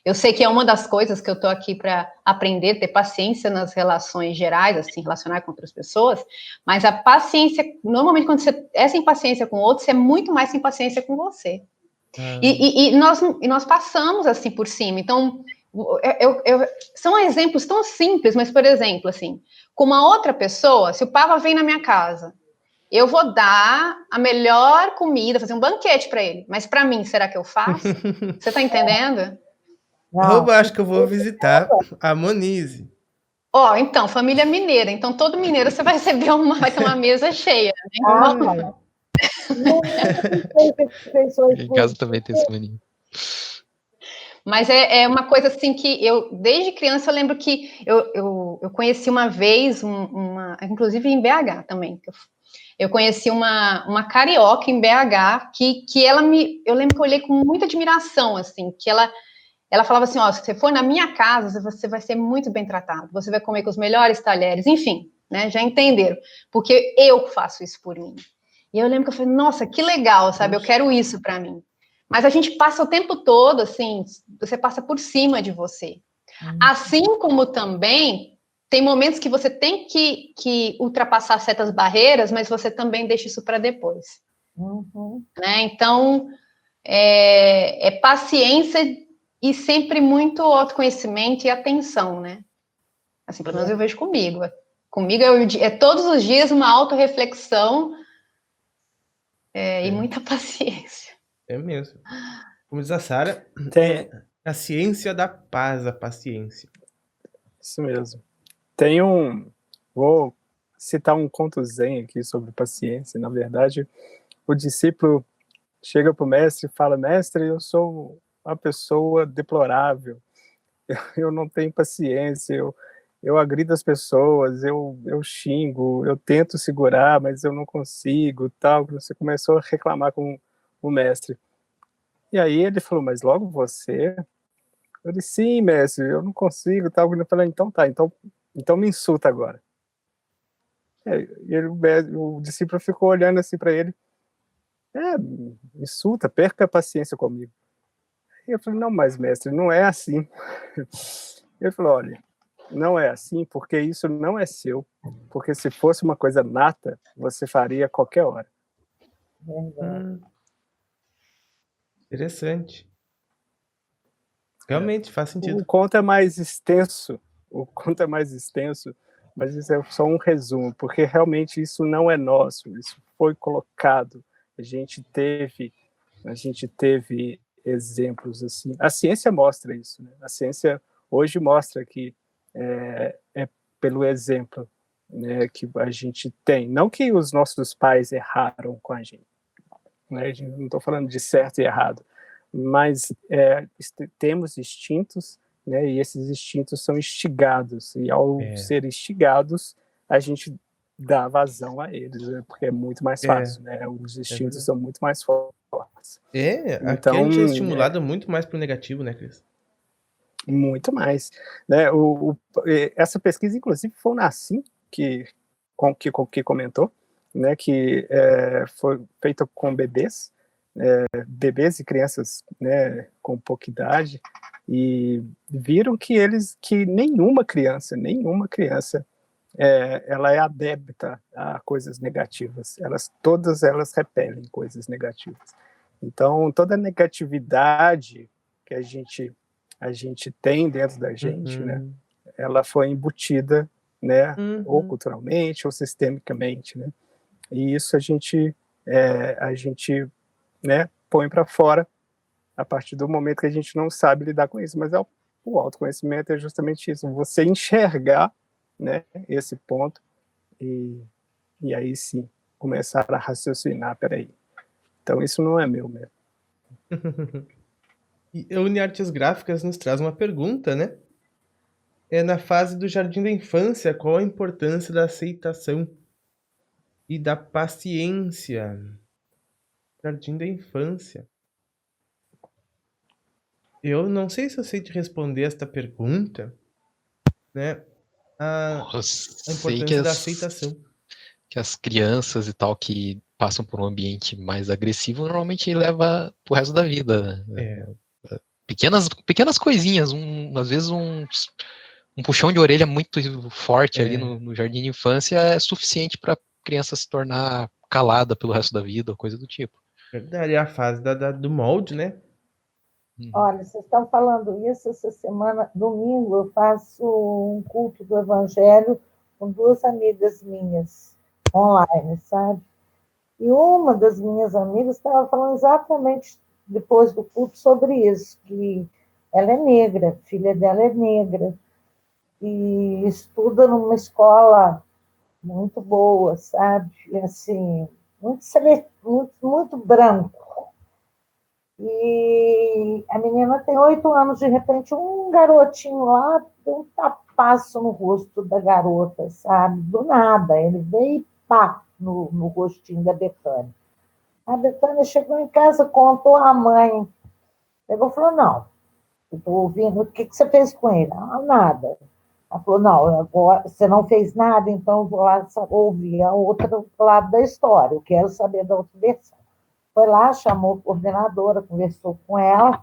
eu sei que é uma das coisas que eu estou aqui para aprender, ter paciência nas relações gerais, assim, relacionar com outras pessoas, mas a paciência, normalmente quando você é sem paciência com outros, você é muito mais sem paciência com você. E nós passamos assim por cima. Então, são exemplos tão simples, mas, por exemplo, assim, com uma outra pessoa, se o Pava vem na minha casa, eu vou dar a melhor comida, fazer um banquete para ele. Mas para mim, será que eu faço? Você está entendendo? Eu acho que eu vou visitar a Monize. Então, família mineira. Então, todo mineiro você vai receber vai ter uma mesa cheia. Né? Em casa também tem esse maninho. Mas é uma coisa assim que eu, desde criança, eu lembro que eu conheci uma vez, inclusive em BH também, eu conheci uma carioca em BH que eu lembro que eu olhei com muita admiração, assim, que ela falava assim, se você for na minha casa, você vai ser muito bem tratado, você vai comer com os melhores talheres, enfim, né, já entenderam, porque eu faço isso por mim. E eu lembro que eu falei, nossa, que legal, sabe, eu quero isso para mim. Mas a gente passa o tempo todo, assim, você passa por cima de você. Assim como também tem momentos que você tem que ultrapassar certas barreiras, mas você também deixa isso para depois. Né? Então, é paciência e sempre muito autoconhecimento e atenção, né? Assim, pelo menos eu vejo comigo. Comigo é todos os dias uma autorreflexão e muita paciência. É mesmo. Como diz a Sara, a ciência da paz, a paciência. Isso mesmo. Vou citar um conto zen aqui sobre paciência. Na verdade, o discípulo chega para o mestre e fala: mestre, eu sou uma pessoa deplorável, eu não tenho paciência, eu agrido as pessoas, eu xingo, eu tento segurar, mas eu não consigo, tal. Você começou a reclamar com o mestre. E aí ele falou: mas logo você? Eu disse: sim, mestre, eu não consigo, tal. Ele falou: então tá, então me insulta agora. E o discípulo ficou olhando assim para ele: insulta, perca a paciência comigo. E eu falei: não, mas mestre, não é assim. Ele falou: olha, não é assim porque isso não é seu, porque se fosse uma coisa nata, você faria a qualquer hora. Interessante. Realmente faz sentido. O conto é mais extenso, mas isso é só um resumo, porque realmente isso não é nosso, isso foi colocado. A gente teve exemplos assim. A ciência mostra isso, né? A ciência hoje mostra que é pelo exemplo, né, que a gente tem. Não que os nossos pais erraram com a gente, né? Não estou falando de certo e errado, mas temos instintos, né? E esses instintos são instigados, e ao ser instigados, a gente dá vazão a eles, né? Porque é muito mais fácil, né? Os instintos são muito mais fortes. Aqui a gente é estimulado muito mais pro negativo, né, Cris? Muito mais, né? Essa pesquisa, inclusive, foi o Nassim que comentou, né? Que foi feita com bebês e crianças, né, com pouca idade, e viram que nenhuma criança ela é adepta a coisas negativas. Todas elas repelem coisas negativas. Então, toda a negatividade que a gente tem dentro da gente, né, ela foi embutida, né, ou culturalmente ou sistemicamente, né, e isso a gente né, põe para fora a partir do momento que a gente não sabe lidar com isso. Mas o autoconhecimento é justamente isso, você enxergar, né, esse ponto e aí sim começar a raciocinar, peraí, então isso não é meu mesmo. E a Uniartes Gráficas nos traz uma pergunta, né? Na fase do jardim da infância, qual a importância da aceitação e da paciência? Jardim da infância. Eu não sei se eu sei te responder esta pergunta, né? A importância da aceitação. Que as crianças e tal que passam por um ambiente mais agressivo normalmente leva pro resto da vida, né? Pequenas coisinhas, às vezes um puxão de orelha muito forte ali no jardim de infância é suficiente para a criança se tornar calada pelo resto da vida, ou coisa do tipo. Verdade, é a fase do molde, né? Olha, vocês estão falando isso essa semana, domingo, eu faço um culto do Evangelho com 2 amigas minhas, online, sabe? E uma das minhas amigas estava falando exatamente depois do culto sobre isso, que ela é negra, a filha dela é negra, e estuda numa escola muito boa, sabe? E, assim, muito branco. E a menina tem 8 anos, de repente, um garotinho lá deu um tapaço no rosto da garota, sabe? Do nada, ele veio e pá no rostinho da Betânia. A Betânia chegou em casa, contou à mãe. Pegou e falou: não, eu estou ouvindo, o que você fez com ele? Ah, nada. Ela falou: não, agora você não fez nada, então eu vou lá ouvir o outro lado da história, eu quero saber da outra versão. Foi lá, chamou a coordenadora, conversou com ela,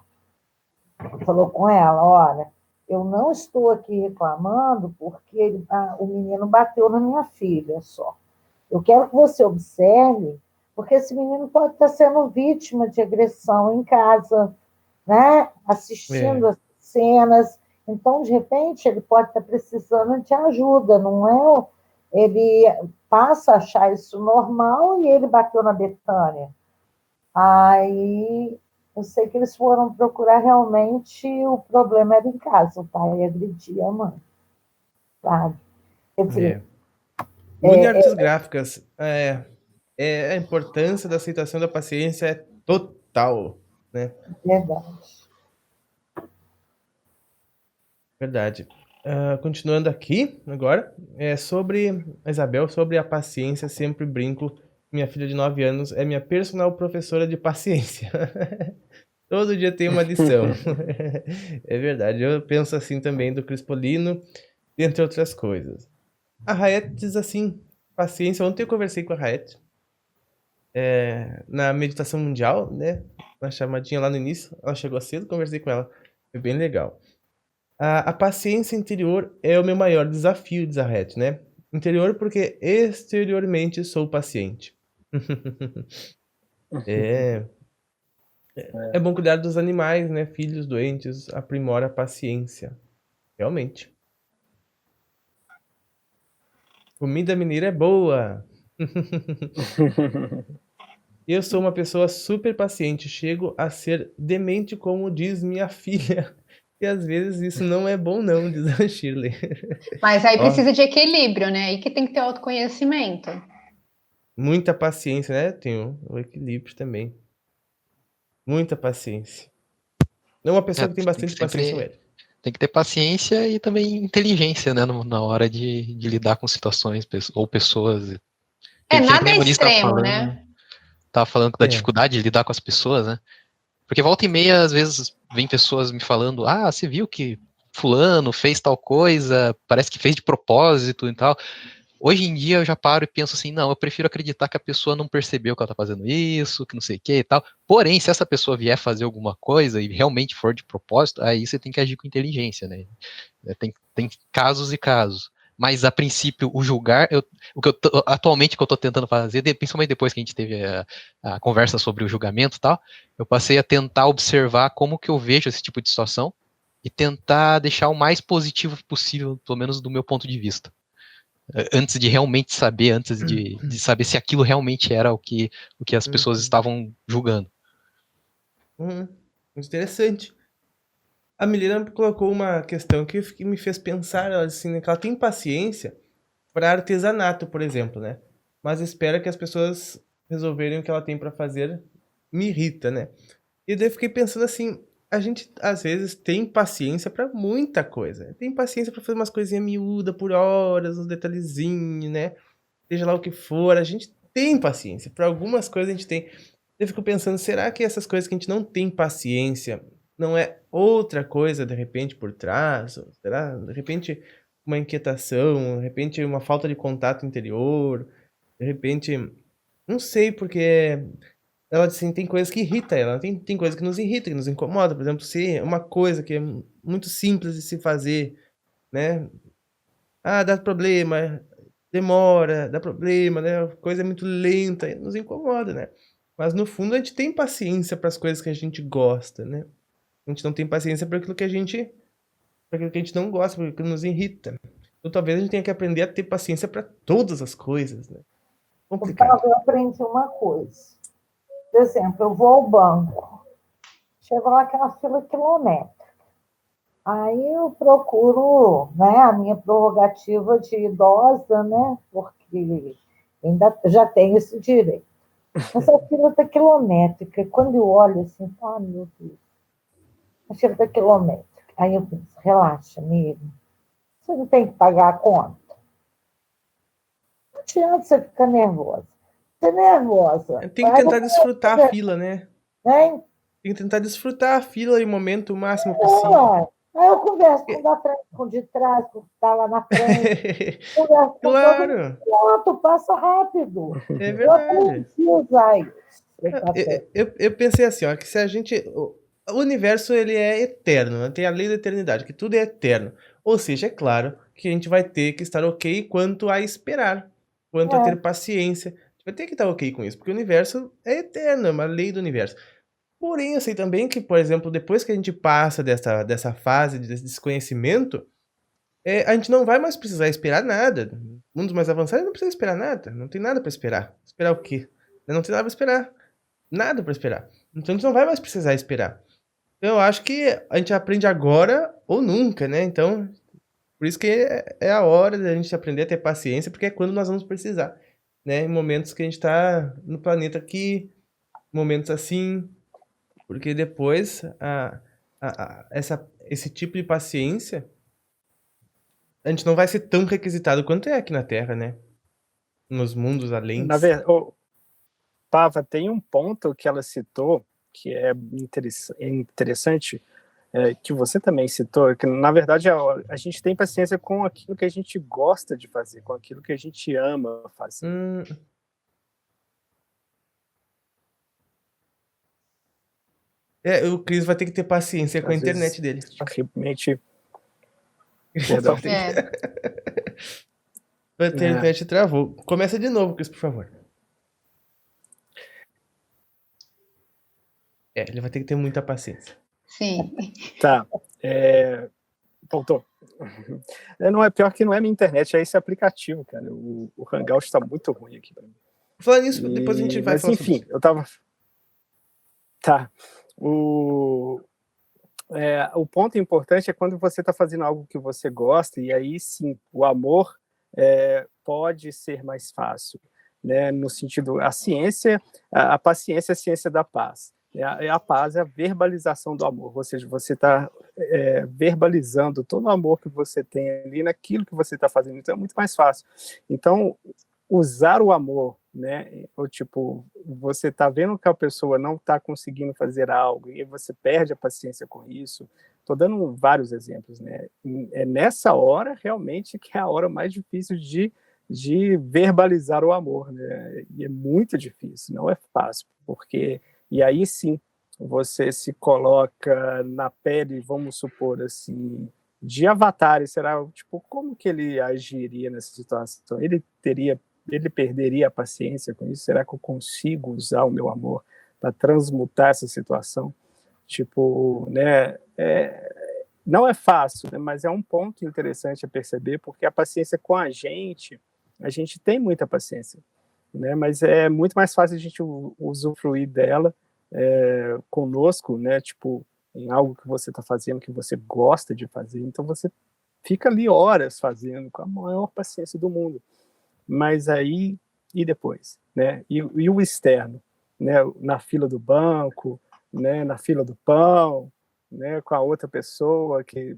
falou com ela: olha, Eu não estou aqui reclamando porque o menino bateu na minha filha só. Eu quero que você observe, porque esse menino pode estar sendo vítima de agressão em casa, né? Assistindo as cenas. Então, de repente, ele pode estar precisando de ajuda, não é? Ele passa a achar isso normal e ele bateu na Betânia. Aí eu sei que eles foram procurar realmente, o problema era em casa, o pai agredia a mãe, sabe? Quer dizer, Une artes gráficas. A importância da aceitação da paciência é total, né? verdade. Verdade. Continuando aqui, agora, sobre a Isabel, sobre a paciência, sempre brinco. Minha filha de 9 anos é minha personal professora de paciência. Todo dia tem uma lição. É verdade, eu penso assim também do Crispolino, entre outras coisas. A Raete diz assim, paciência. Ontem eu conversei com a Raete, na meditação mundial, né? Na chamadinha lá no início. Ela chegou cedo, conversei com ela. Foi bem legal. A paciência interior é o meu maior desafio, diz a Raete, né? Interior porque exteriormente sou paciente. É bom cuidar dos animais, né? Filhos doentes, aprimora a paciência. Realmente. Comida mineira é boa. Eu sou uma pessoa super paciente, chego a ser demente, como diz minha filha. E às vezes isso não é bom não, diz a Shirley. Mas aí Ó, precisa de equilíbrio, né? Aí que tem que ter autoconhecimento. muita paciência, né? Tem o equilíbrio também. Muita paciência. Não uma pessoa que tem bastante paciência, Ué. Tem que ter paciência e também inteligência, né? Na hora de lidar com situações ou pessoas. Que Nada nem é a Moniz estava extremo, falando, né? da dificuldade de lidar com as pessoas, né? Porque volta e meia, às vezes, vem pessoas me falando, você viu que fulano fez tal coisa, parece que fez de propósito e tal. Hoje em dia eu já paro e penso assim, não, eu prefiro acreditar que a pessoa não percebeu que ela tá fazendo isso, que não sei o que e tal. Porém, se essa pessoa vier fazer alguma coisa e realmente for de propósito, aí você tem que agir com inteligência, né? Tem casos e casos. Mas, a princípio, o julgar, atualmente, o que eu tô tentando fazer, principalmente depois que a gente teve a conversa sobre o julgamento e tal, eu passei a tentar observar como que eu vejo esse tipo de situação e tentar deixar o mais positivo possível, pelo menos do meu ponto de vista. Antes de realmente saber, antes de saber se aquilo realmente era o que as pessoas estavam julgando. Interessante. A Milena colocou uma questão que me fez pensar, assim, né, que ela tem paciência para artesanato, por exemplo, né? Mas espera que as pessoas resolverem o que ela tem para fazer, me irrita, né? E daí eu fiquei pensando assim, a gente às vezes tem paciência para muita coisa. Tem paciência para fazer umas coisinhas miúdas por horas, uns detalhezinhos, né? Seja lá o que for, a gente tem paciência. Para algumas coisas a gente tem. Eu fico pensando, será que essas coisas que a gente não tem paciência não é outra coisa de repente por trás? Ou será, de repente, uma inquietação, de repente, uma falta de contato interior, de repente, não sei, porque ela assim, tem coisas que irritam ela, tem coisas que nos irritam, que nos incomoda. Por exemplo, se é uma coisa que é muito simples de se fazer, né? Dá problema, demora, dá problema, né? A coisa é muito lenta, nos incomoda, né? Mas no fundo a gente tem paciência para as coisas que a gente gosta, né? A gente não tem paciência para aquilo que a gente não gosta, para aquilo que nos irrita. Então talvez a gente tenha que aprender a ter paciência para todas as coisas, né? Complicado. Então, eu aprendi uma coisa. Por exemplo, eu vou ao banco, chego lá aquela fila quilométrica. Aí eu procuro, né, a minha prerrogativa de idosa, né, porque ainda já tenho esse direito. Essa fila está quilométrica. Quando eu olho assim, meu Deus, a fila está quilométrica. Aí eu penso, relaxa, amigo, você não tem que pagar a conta. Não adianta você ficar nervosa. Você é nervosa. Tem que tentar desfrutar a fila, né? Né? Tem que tentar desfrutar a fila e o momento o máximo possível. Aí eu converso com o da frente, com o de trás, com o que está lá na frente. Converso com todo mundo. Pronto, passa rápido. É verdade. Eu aprendi a usar isso. Eu pensei assim, ó, que se a gente... o universo ele é eterno, né? Tem a lei da eternidade, que tudo é eterno. Ou seja, é claro que a gente vai ter que estar ok quanto a esperar, quanto a É, ter paciência. A gente vai ter que estar ok com isso, porque o universo é eterno, é uma lei do universo. Porém, eu sei também que, por exemplo, depois que a gente passa dessa fase desse desconhecimento, a gente não vai mais precisar esperar nada. Mundos mais avançados não precisa esperar nada, não tem nada para esperar. Esperar o quê? Não tem nada para esperar, nada para esperar. Então a gente não vai mais precisar esperar. Eu acho que a gente aprende agora ou nunca, né? Então, por isso que é a hora da gente aprender a ter paciência, porque é quando nós vamos precisar, né? Em momentos que a gente tá no planeta aqui, momentos assim, porque depois esse tipo de paciência, a gente não vai ser tão requisitado quanto é aqui na Terra, né? Nos mundos além. Na verdade, Pava, tem um ponto que ela citou que é interessante, que você também citou, que na verdade a gente tem paciência com aquilo que a gente gosta de fazer, com aquilo que a gente ama fazer. O Cris vai ter que ter paciência com a internet dele. Realmente. Perdão. A internet travou. Começa de novo, Cris, por favor. Ele vai ter que ter muita paciência. Sim. Tá. Voltou. Não é pior que não é minha internet, é esse aplicativo, cara. O Hangout está muito ruim aqui para mim. Falando nisso, depois a gente vai falar. Mas enfim, eu tava. Tá. O ponto importante é quando você está fazendo algo que você gosta, e aí sim, o amor pode ser mais fácil, né? No sentido, a ciência, a paciência é a ciência da paz. A paz é a verbalização do amor, ou seja, você está verbalizando todo o amor que você tem ali naquilo que você está fazendo, então é muito mais fácil. Então, usar o amor, né? Ou tipo, você está vendo que a pessoa não está conseguindo fazer algo e você perde a paciência com isso. Estou dando vários exemplos, né? É nessa hora realmente que é a hora mais difícil de verbalizar o amor, né? E é muito difícil, não é fácil, porque e aí sim você se coloca na pele, vamos supor assim, de Avatar, e será tipo como que ele agiria nessa situação? Ele perderia a paciência com isso? Será que eu consigo usar o meu amor para transmutar essa situação? Tipo, né? Não é fácil, né, mas é um ponto interessante a perceber, porque a paciência com a gente tem muita paciência, né? Mas é muito mais fácil a gente usufruir dela conosco, né? Tipo, em algo que você está fazendo, que você gosta de fazer, então você fica ali horas fazendo com a maior paciência do mundo. Mas aí, e depois? Né? E o externo? Né? Na fila do banco, né? Na fila do pão, né? Com a outra pessoa que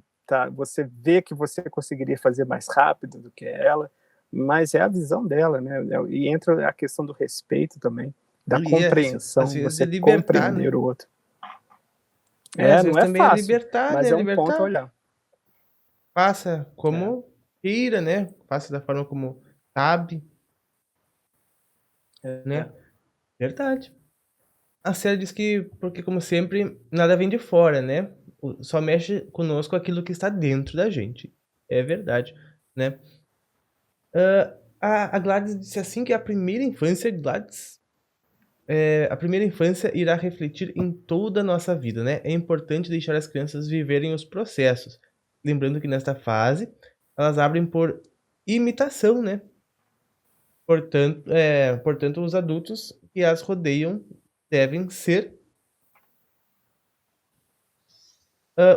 você vê que você conseguiria fazer mais rápido do que ela, mas é a visão dela, né? E entra a questão do respeito também, da compreensão, você compreender, né? O outro. Não é fácil, libertar, mas né? um ponto a olhar. Faça como queira, né? Faça da forma como sabe, né? Verdade. A série diz que, porque como sempre, nada vem de fora, né? Só mexe conosco aquilo que está dentro da gente. É verdade, né? A Gladys disse assim que a primeira infância, a primeira infância irá refletir em toda a nossa vida, né? É importante deixar as crianças viverem os processos. Lembrando que nesta fase, elas abrem por imitação, né? Portanto, os adultos que as rodeiam devem ser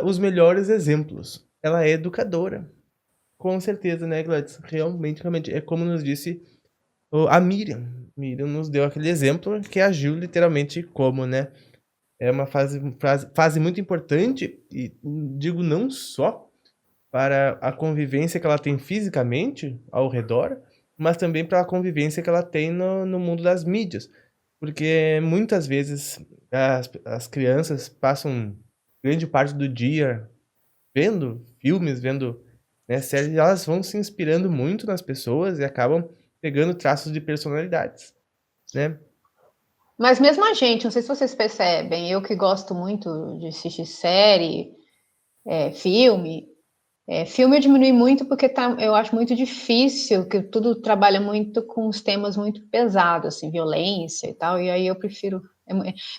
os melhores exemplos. Ela é educadora. Com certeza, né, Gladys? Realmente. É como nos disse a Miriam. Miriam nos deu aquele exemplo que agiu literalmente como, né? É uma fase muito importante, e digo não só para a convivência que ela tem fisicamente ao redor, mas também para a convivência que ela tem no mundo das mídias. Porque muitas vezes as crianças passam grande parte do dia vendo filmes, vendo, né, séries, e elas vão se inspirando muito nas pessoas e acabam pegando traços de personalidades, né? Mas mesmo a gente, não sei se vocês percebem, eu que gosto muito de assistir série, filme, filme eu diminui muito porque eu acho muito difícil, que tudo trabalha muito com os temas muito pesados, assim, violência e tal, e aí eu prefiro,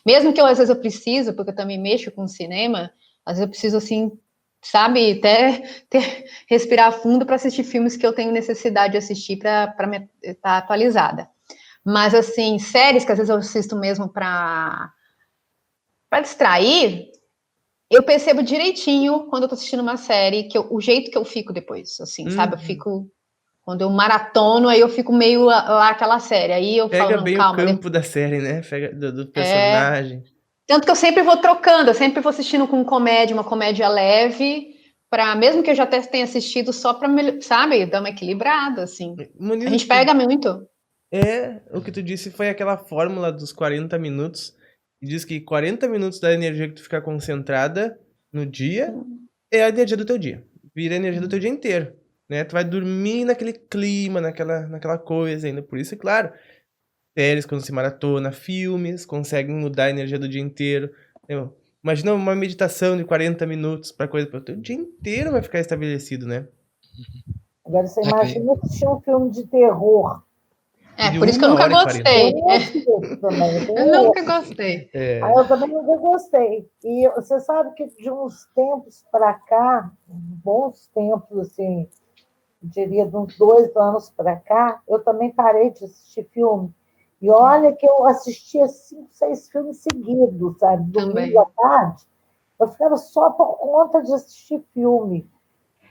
mesmo que às vezes eu preciso, porque eu também mexo com cinema, às vezes eu preciso, assim, sabe, até respirar fundo para assistir filmes que eu tenho necessidade de assistir para estar atualizada. Mas, assim, séries que às vezes eu assisto mesmo para distrair, eu percebo direitinho quando eu tô assistindo uma série, o jeito que eu fico depois, assim, sabe? Eu fico, quando eu maratono, aí eu fico meio lá aquela série. Aí eu Pega falo, não, bem o calma. campo da série, né? Pega do personagem. Tanto que eu sempre vou trocando, eu sempre vou assistindo com comédia, uma comédia leve, mesmo que eu já até tenha assistido só pra, sabe, dar uma equilibrada, assim. A gente pega muito. O que tu disse foi aquela fórmula dos 40 minutos. Que diz que 40 minutos da energia que tu ficar concentrada no dia é a energia do teu dia. Vira a energia do teu dia inteiro, né? Tu vai dormir naquele clima, naquela coisa ainda. Por isso, claro, séries quando se maratona, filmes conseguem mudar a energia do dia inteiro. Imagina uma meditação de 40 minutos para coisa para o teu dia inteiro vai ficar estabelecido, né? Agora você imagina assistir um filme de terror. Por isso que eu nunca gostei. Eu nunca gostei. Eu também nunca gostei. E você sabe que de uns tempos para cá, bons tempos, assim, diria de uns 2 anos para cá, eu também parei de assistir filme. E olha que eu assistia 5, 6 filmes seguidos, sabe? Domingo à tarde. Eu ficava só por conta de assistir filme.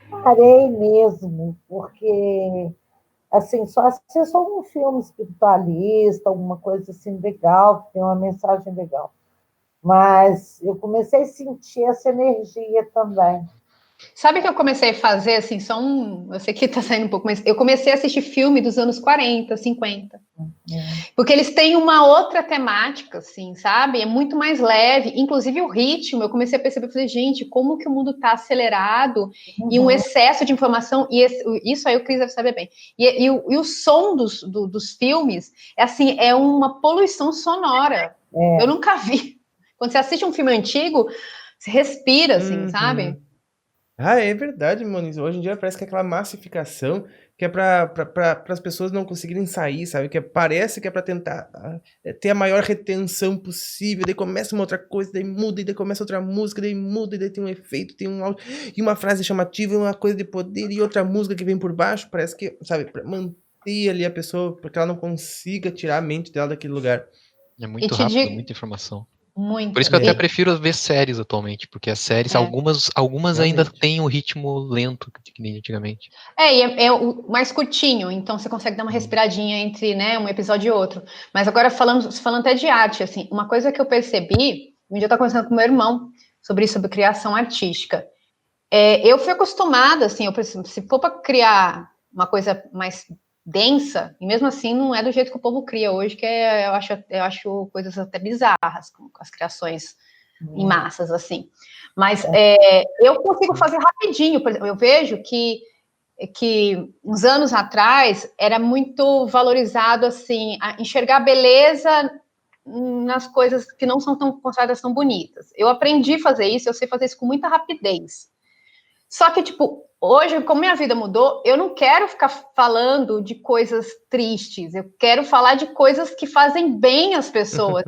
Parei mesmo, porque assim, só assisto um filme espiritualista, alguma coisa assim legal, que tem uma mensagem legal. Mas eu comecei a sentir essa energia também. Sabe o que eu comecei a fazer, assim, eu sei que tá saindo um pouco, mas eu comecei a assistir filme dos anos 40, 50. Porque eles têm uma outra temática, assim, sabe? É muito mais leve, inclusive o ritmo, eu comecei a perceber, falei, gente, como que o mundo tá acelerado e um excesso de informação, e isso aí o Cris deve saber bem. E o som dos filmes, assim, é uma poluição sonora. Eu nunca vi. Quando você assiste um filme antigo, você respira, assim, sabe? É verdade, Moniz. Hoje em dia parece que é aquela massificação que é para as pessoas não conseguirem sair, sabe? Parece que é para tentar ter a maior retenção possível. Daí começa uma outra coisa, daí muda, e daí começa outra música, daí muda, e daí tem um efeito, tem um áudio, e uma frase chamativa, e uma coisa de poder, e outra música que vem por baixo. Parece que, sabe, para manter ali a pessoa, para que ela não consiga tirar a mente dela daquele lugar. É muito rápido, muita informação. Muito. Por isso que eu até prefiro ver séries atualmente, porque as séries, algumas ainda têm o ritmo lento que nem antigamente. E é o mais curtinho, então você consegue dar uma respiradinha entre, né, um episódio e outro. Mas agora falando até de arte, assim, uma coisa que eu percebi, um dia eu estava conversando com meu irmão sobre criação artística. Eu fui acostumada, assim, se for para criar uma coisa mais densa, e mesmo assim não é do jeito que o povo cria hoje, que eu acho coisas até bizarras, com as criações em massas, assim. Mas eu consigo fazer rapidinho, por exemplo, eu vejo que uns anos atrás era muito valorizado, assim, enxergar beleza nas coisas que não são tão consideradas tão bonitas. Eu aprendi a fazer isso, eu sei fazer isso com muita rapidez. Só que, tipo, hoje, como minha vida mudou, eu não quero ficar falando de coisas tristes, eu quero falar de coisas que fazem bem às pessoas.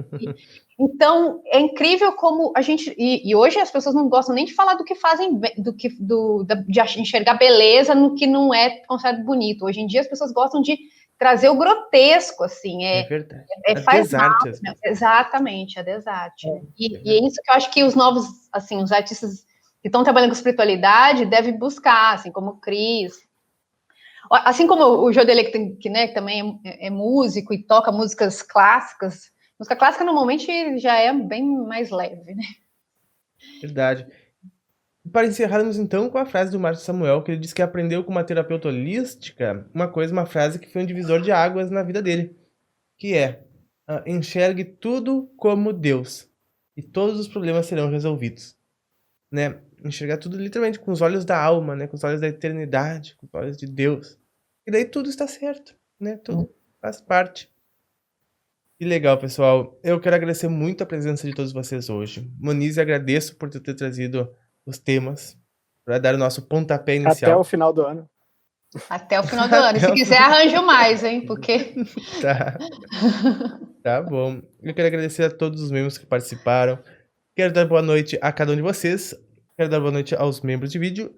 Então, é incrível como a gente... E hoje as pessoas não gostam nem de falar do que fazem bem, de enxergar beleza no que não é considerado bonito. Hoje em dia as pessoas gostam de trazer o grotesco, assim. É verdade. Faz mal. Exatamente, a desarte. E é isso que eu acho que os novos, assim, os artistas que estão trabalhando com espiritualidade devem buscar, assim, como o Cris. Assim como o Jodele, que né, também é músico e toca músicas clássicas. Música clássica, normalmente, já é bem mais leve, né? Verdade. Para encerrarmos, então, com a frase do Márcio Samuel, que ele disse que aprendeu com uma terapeuta holística uma frase que foi um divisor de águas na vida dele, que é: enxergue tudo como Deus, e todos os problemas serão resolvidos. Né? Enxergar tudo literalmente com os olhos da alma, né? Com os olhos da eternidade, com os olhos de Deus. E daí tudo está certo, né? Tudo faz parte. Que legal, pessoal. Eu quero agradecer muito a presença de todos vocês hoje. Moniz, agradeço por tu ter trazido os temas para dar o nosso pontapé Até o inicial. final do ano. Até o final do ano. E Até se o quiser, arranjo mais, hein? Porque. Tá, tá bom. Eu quero agradecer a todos os membros que participaram. Quero dar boa noite a cada um de vocês. Quero dar boa noite aos membros de vídeo.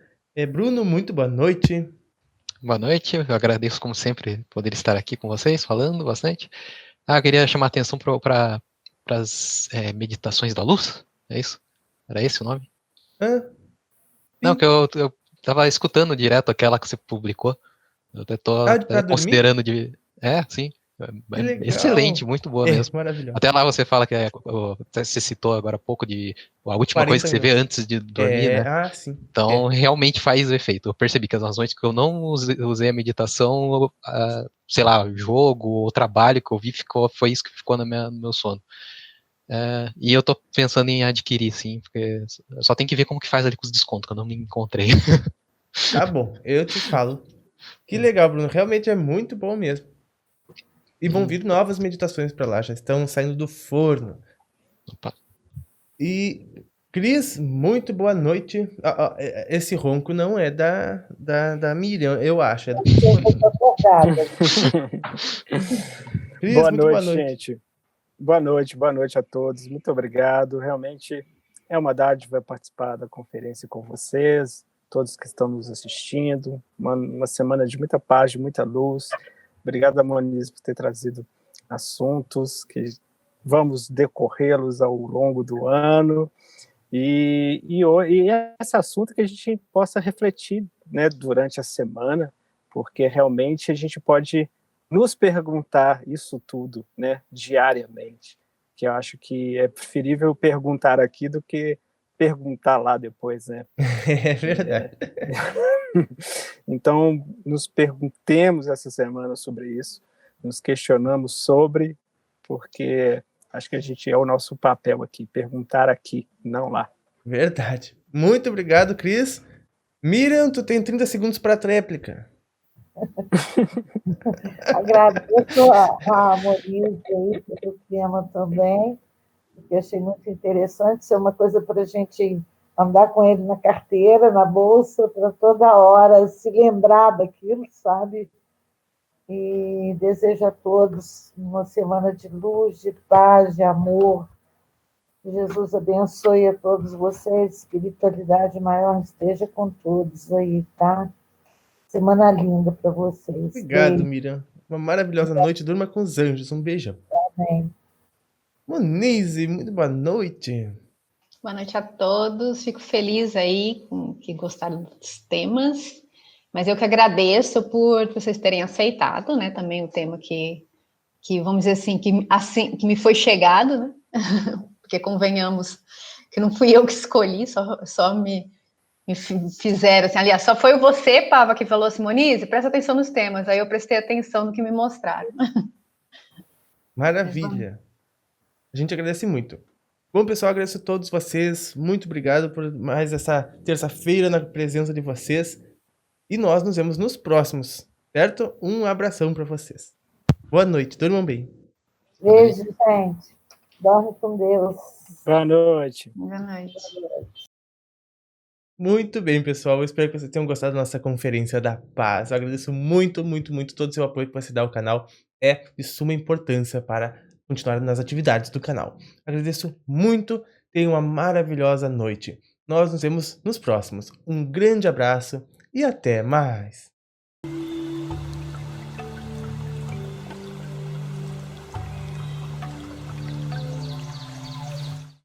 Bruno, muito boa noite. Boa noite, eu agradeço como sempre poder estar aqui com vocês, falando bastante. Eu queria chamar a atenção para as meditações da luz, é isso? Era esse o nome? Não, Sim. que eu tava escutando direto aquela que você publicou. Eu até tô Pra dormir? considerando de... sim. Que legal. Excelente, muito boa mesmo. Maravilhoso. Até lá você fala que você citou agora há pouco de a última coisa que você vê antes de dormir, né? Sim. Então, realmente faz o efeito. Eu percebi que as noites que eu não usei a meditação, sei lá, jogo ou trabalho que eu vi, foi isso que ficou no meu sono. E eu tô pensando em adquirir, sim, porque só tem que ver como que faz ali com os descontos, que eu não me encontrei. Tá bom, eu te falo. Que legal, Bruno. Realmente é muito bom mesmo. E vão vir novas meditações pra lá, já estão saindo do forno. Opa. E, Cris, muito boa noite. Esse ronco não é da Miriam, eu acho. É do Eu tô acordada. Cris, Boa muito noite, gente. Boa noite a todos. Muito obrigado. Realmente é uma dádiva participar da conferência com vocês, todos que estão nos assistindo. Uma semana de muita paz, de muita luz. Obrigado, Moniz, por ter trazido assuntos que vamos decorrê-los ao longo do ano. E esse assunto que a gente possa refletir, né, durante a semana, porque realmente a gente pode nos perguntar isso tudo, né, diariamente, que eu acho que é preferível perguntar aqui do que perguntar lá depois, né? É verdade. Então, nos perguntemos essa semana sobre isso, nos questionamos sobre, porque acho que a gente é o nosso papel aqui, perguntar aqui, não lá. Verdade. Muito obrigado, Cris. Miriam, tu tem 30 segundos para a tréplica. Agradeço a Moniz aí pelo tema também, que achei muito interessante. Isso é uma coisa para a gente andar com ele na carteira, na bolsa, para toda hora se lembrar daquilo, sabe? E desejo a todos uma semana de luz, de paz, de amor. Que Jesus abençoe a todos vocês, espiritualidade maior esteja com todos aí, tá? Semana linda para vocês. Obrigado, Beijo. Miriam. Uma maravilhosa noite. Durma com os anjos. Um beijão. Amém. Moniz, muito boa noite. Boa noite a todos. Fico feliz aí que gostaram dos temas. Mas eu que agradeço por vocês terem aceitado, né? Também o tema que vamos dizer assim, que me foi chegado, né? Porque convenhamos que não fui eu que escolhi, só me fizeram assim. Aliás, só foi você, Pava, que falou assim, Moniz, presta atenção nos temas. Aí eu prestei atenção no que me mostraram. Maravilha. A gente agradece muito. Bom, pessoal, agradeço a todos vocês. Muito obrigado por mais essa terça-feira na presença de vocês. E nós nos vemos nos próximos, certo? Um abração para vocês. Boa noite, durmam bem. Beijo, gente. Dorme com Deus. Boa noite. Boa noite. Muito bem, pessoal. Eu espero que vocês tenham gostado da nossa Conferência da Paz. Eu agradeço muito, muito, muito todo o seu apoio que você dá ao canal. É de suma importância para continuar nas atividades do canal. Agradeço muito. Tenham uma maravilhosa noite. Nós nos vemos nos próximos. Um grande abraço e até mais.